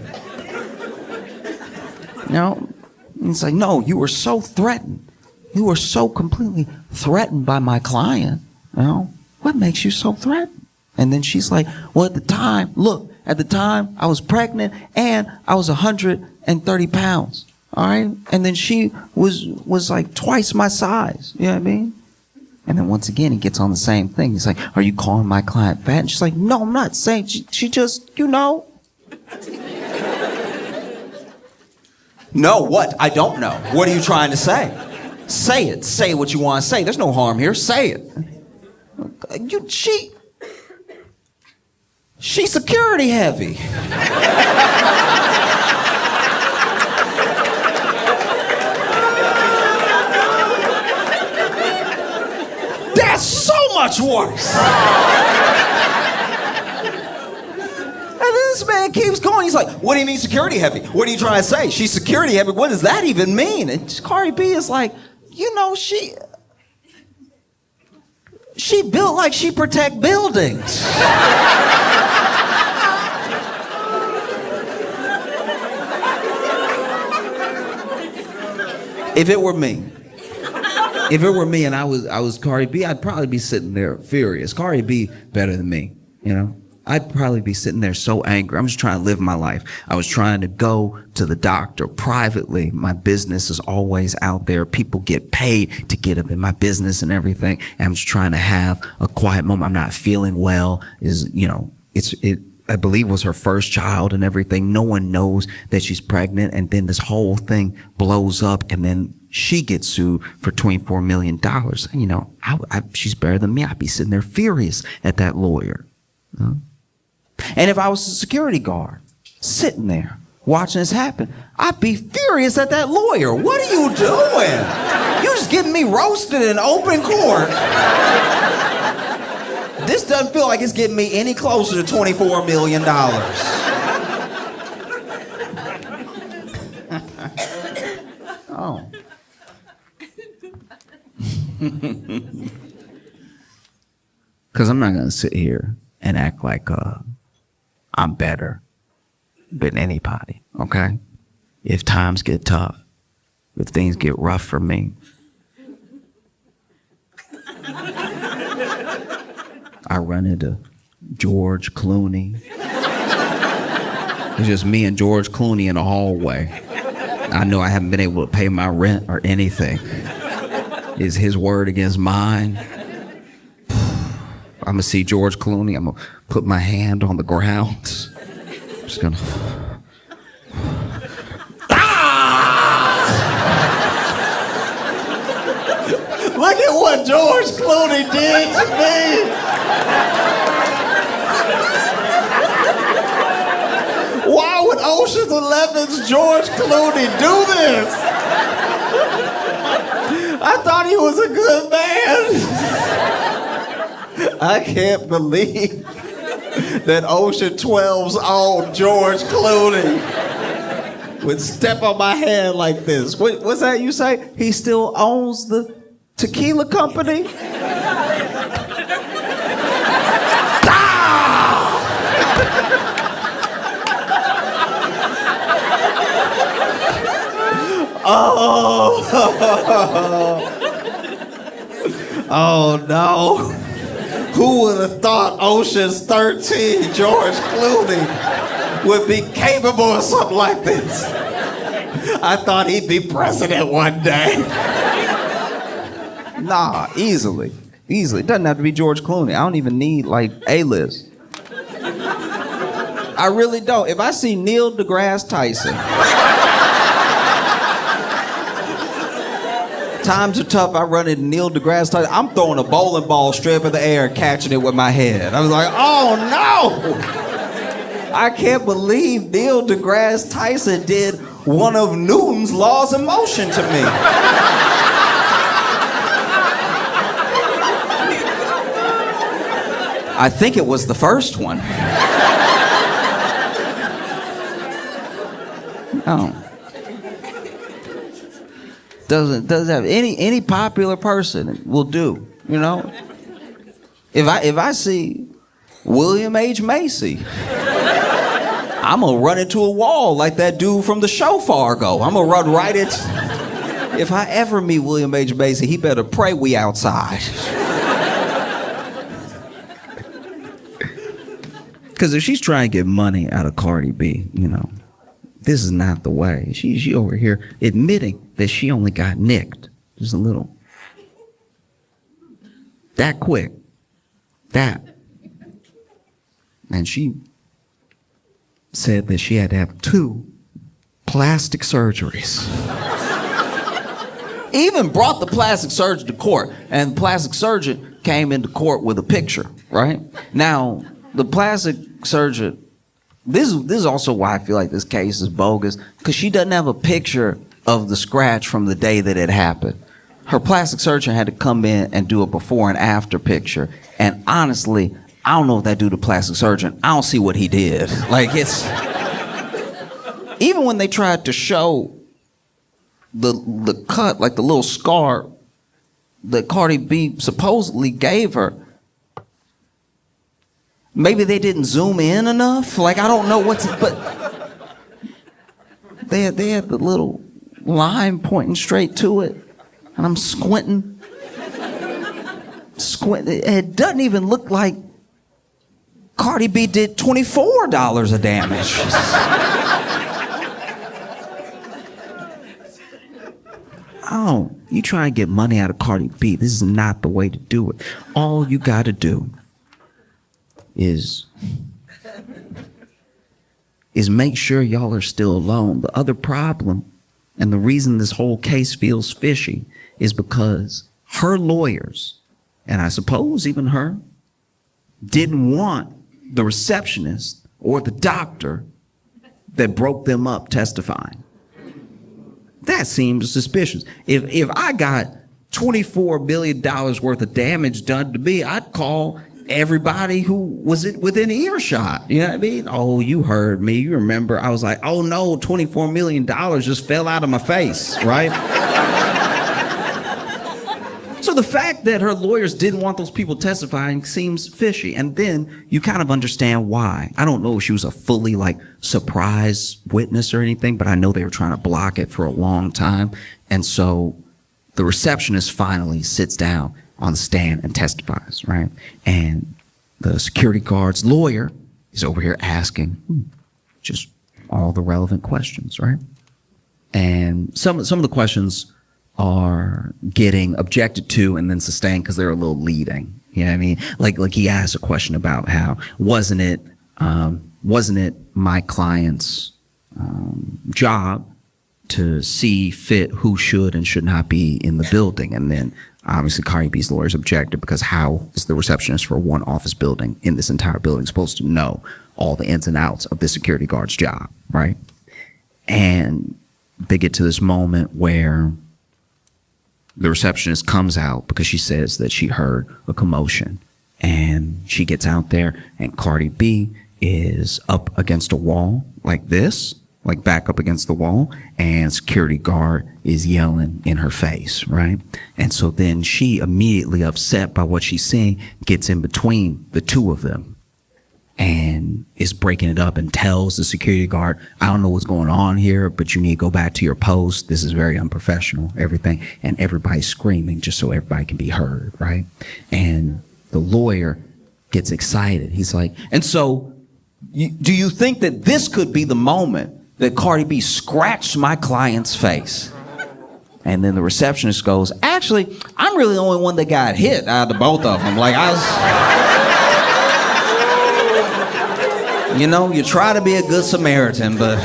It's like, no, you were so threatened. You were so completely threatened by my client. What makes you so threatened? And then she's like, well, at the time I was pregnant and I was 130 pounds. All right. And then she was like twice my size. You know what I mean? And then once again, he gets on the same thing. He's like, are you calling my client fat? And she's like, no, I'm not saying. She just, No, what? I don't know. What are you trying to say? Say it. Say what you want to say. There's no harm here. Say it. She's security heavy. That's so much worse. And then this man keeps going. He's like, what do you mean security heavy? What are you trying to say? She's security heavy. What does that even mean? And Cardi B is like, you know, she built like she protect buildings. If it were me and I was Cardi B, I'd probably be sitting there furious. Cardi B better than me, you know? I'd probably be sitting there so angry. I'm just trying to live my life. I was trying to go to the doctor privately. My business is always out there. People get paid to get up in my business and everything. And I'm just trying to have a quiet moment. I'm not feeling well. I believe was her first child and everything. No one knows that she's pregnant. And then this whole thing blows up and then she gets sued for $24 million. And, you know, she's better than me. I'd be sitting there furious at that lawyer. You know? And if I was a security guard sitting there watching this happen, I'd be furious at that lawyer. What are you doing? You're just getting me roasted in open court. This doesn't feel like it's getting me any closer to $24 million. Oh. Because I'm not going to sit here and act like I'm better than anybody, okay? If times get tough, if things get rough for me, I run into George Clooney. It's just me and George Clooney in the hallway. I know I haven't been able to pay my rent or anything. Is his word against mine? I'm gonna see George Clooney. I'm gonna put my hand on the ground. I'm just gonna. Look at what George Clooney did to me. Why would Ocean's 11's George Clooney do this? I thought he was a good man. I can't believe that Ocean 12's own George Clooney would step on my hand like this. What's that you say? He still owns the tequila company? Oh no. Who would have thought Ocean's 13 George Clooney would be capable of something like this? I thought he'd be president one day. Nah, easily. It doesn't have to be George Clooney. I don't even need like A-list. I really don't. If I see Neil deGrasse Tyson, times are tough, I run into Neil deGrasse Tyson. I'm throwing a bowling ball straight in the air and catching it with my head. I was like, oh no! I can't believe Neil deGrasse Tyson did one of Newton's laws of motion to me. I think it was the first one. Oh. Doesn't have any popular person will do, you know? If I see William H. Macy, I'm gonna run into a wall like that dude from the show Fargo. I'm gonna run right into. If I ever meet William H. Macy, he better pray we outside. Because if she's trying to get money out of Cardi B, you know, this is not the way. She over here admitting that she only got nicked. Just a little. That quick. That. And she said that she had to have 2 plastic surgeries. Even brought the plastic surgeon to court. And the plastic surgeon came into court with a picture, right? Now, the plastic surgeon, this is also why I feel like this case is bogus, because she doesn't have a picture of the scratch from the day that it happened. Her plastic surgeon had to come in and do a before and after picture. And honestly, I don't know if that dude, the plastic surgeon, I don't see what he did. Like, it's... Even when they tried to show the cut, like the little scar that Cardi B supposedly gave her, maybe they didn't zoom in enough. Like, I don't know what's, but they had the little line pointing straight to it, and I'm squinting. It doesn't even look like Cardi B did $24 of damage. Oh, you try and get money out of Cardi B, this is not the way to do it. All you gotta do is make sure y'all are still alone. The other problem, and the reason this whole case feels fishy, is because her lawyers, and I suppose even her, didn't want the receptionist or the doctor that broke them up testifying. That seems suspicious. If I got $24 billion worth of damage done to me, I'd call everybody who was within earshot. You know what I mean? Oh, you heard me. You remember? I was like, oh no, $24 million just fell out of my face, right? So the fact that her lawyers didn't want those people testifying seems fishy. And then you kind of understand why. I don't know if she was a fully surprise witness or anything, but I know they were trying to block it for a long time. And so the receptionist finally sits down on the stand and testifies, right? And the security guard's lawyer is over here asking just all the relevant questions, right? And some of the questions are getting objected to and then sustained because they're a little leading. You know what I mean? Like he asked a question about how wasn't it my client's job to see fit who should and should not be in the building? And then obviously Cardi B's lawyers objected because how is the receptionist for one office building in this entire building supposed to know all the ins and outs of the security guard's job, right? And they get to this moment where the receptionist comes out because she says that she heard a commotion, and she gets out there and Cardi B is up against a wall like this, like back up against the wall, and security guard is yelling in her face, right? And so then she, immediately upset by what she's seeing, gets in between the two of them and is breaking it up and tells the security guard, I don't know what's going on here, but you need to go back to your post. This is very unprofessional, everything. And everybody's screaming just so everybody can be heard, right? And the lawyer gets excited. He's like, and so do you think that this could be the moment that Cardi B scratched my client's face? And then the receptionist goes, actually, I'm really the only one that got hit out of the both of them. Like, I was... You know, you try to be a good Samaritan, but...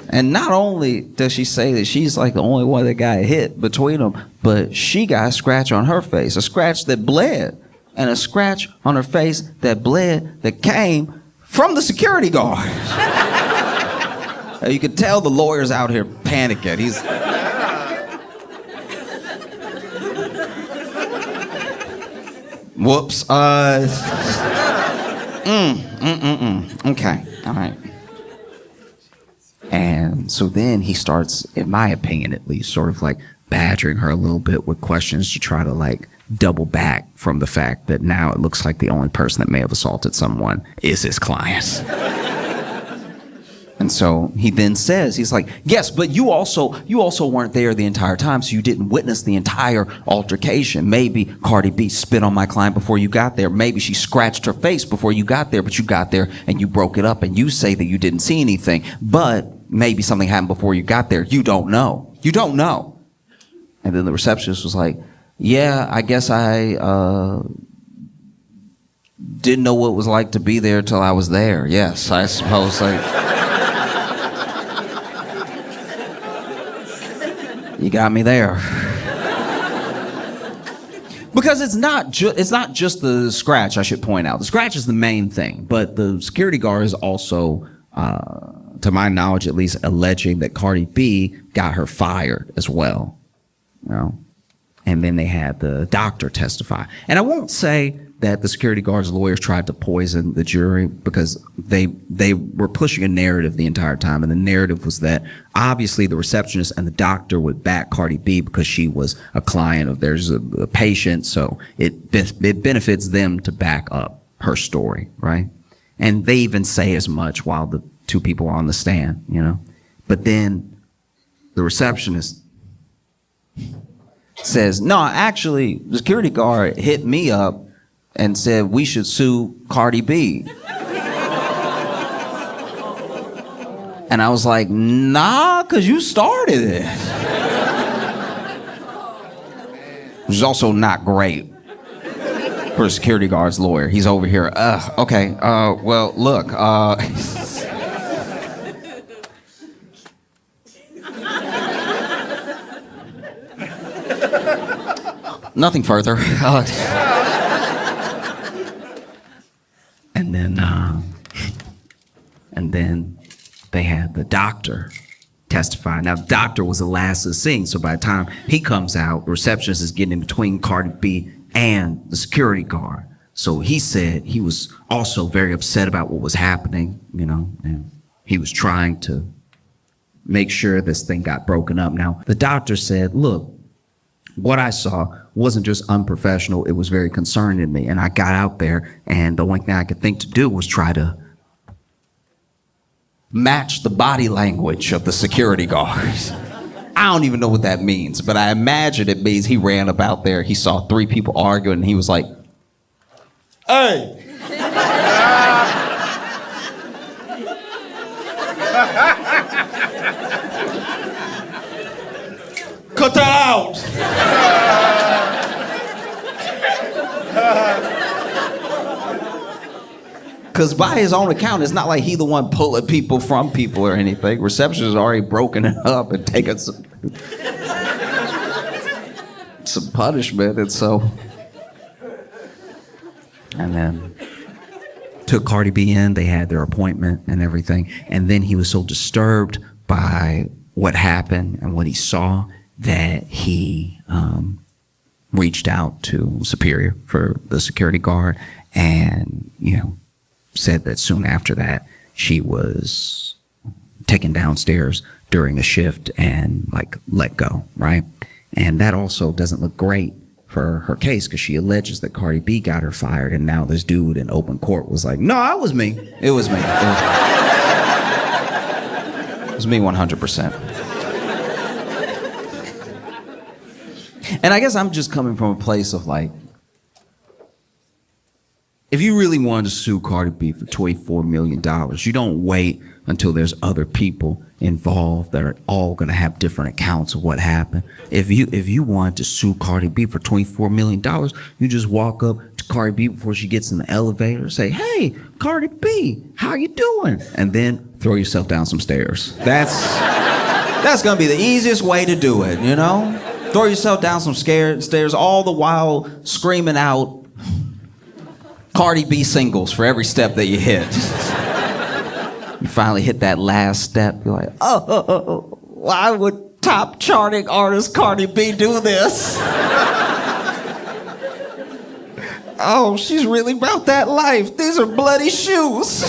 And not only does she say that she's like the only one that got hit between them, but she got a scratch on her face, a scratch that bled, and a scratch on her face that bled that came from the security guard. You could tell the lawyer's out here panicking. He's... Whoops. Okay. All right. And so then he starts, in my opinion at least, sort of badgering her a little bit with questions to try to double back from the fact that now it looks like the only person that may have assaulted someone is his client. And so he then says, he's like, yes, but you also weren't there the entire time, so you didn't witness the entire altercation. Maybe Cardi B spit on my client before you got there. Maybe she scratched her face before you got there, but you got there and you broke it up and you say that you didn't see anything. But maybe something happened before you got there. You don't know. You don't know. And then the receptionist was like, yeah, I guess I didn't know what it was like to be there till I was there. Yes, I suppose. got me there. Because it's not just the scratch, I should point out. The scratch is the main thing, but the security guard is also, to my knowledge at least, alleging that Cardi B got her fired as well. You know? And then they had the doctor testify. And I won't say that the security guard's lawyers tried to poison the jury, because they were pushing a narrative the entire time. And the narrative was that obviously the receptionist and the doctor would back Cardi B because she was a client of theirs, a patient. So it benefits them to back up her story, right? And they even say as much while the two people are on the stand, you know? But then the receptionist says, no, actually, the security guard hit me up and said we should sue Cardi B. And I was like, nah, because you started it. Which is also not great for a security guard's lawyer. He's over here, okay, well, look, nothing further. And then they had the doctor testify. Now, the doctor was the last to the scene, so by the time he comes out, the receptionist is getting in between Cardi B and the security guard. So he said he was also very upset about what was happening, you know, and he was trying to make sure this thing got broken up. Now, the doctor said, look, what I saw wasn't just unprofessional, it was very concerning to me. And I got out there, and the only thing I could think to do was try to match the body language of the security guards. I don't even know what that means, but I imagine it means he ran up out there, he saw three people arguing, and he was like, hey! Cut that out! Because by his own account, it's not like he the one pulling people from people or anything. Reception has already broken it up and taken some punishment, and so... And then took Cardi B in, they had their appointment and everything, and then he was so disturbed by what happened and what he saw that he reached out to Superior for the security guard, and, you know, said that soon after that she was taken downstairs during a shift and like let go, right? And that also doesn't look great for her case, because she alleges that Cardi B got her fired, and now this dude in open court was like, no, it was me. It was me. It was me 100%. And I guess I'm just coming from a place of like, if you really wanted to sue Cardi B for $24 million, you don't wait until there's other people involved that are all gonna have different accounts of what happened. If you wanted to sue Cardi B for $24 million, you just walk up to Cardi B before she gets in the elevator, say, hey, Cardi B, how you doing? And then throw yourself down some stairs. That's gonna be the easiest way to do it, you know? Throw yourself down some stairs, all the while screaming out Cardi B singles for every step that you hit. You finally hit that last step, you're like, oh, why would top charting artist Cardi B do this? Oh, she's really about that life. These are bloody shoes.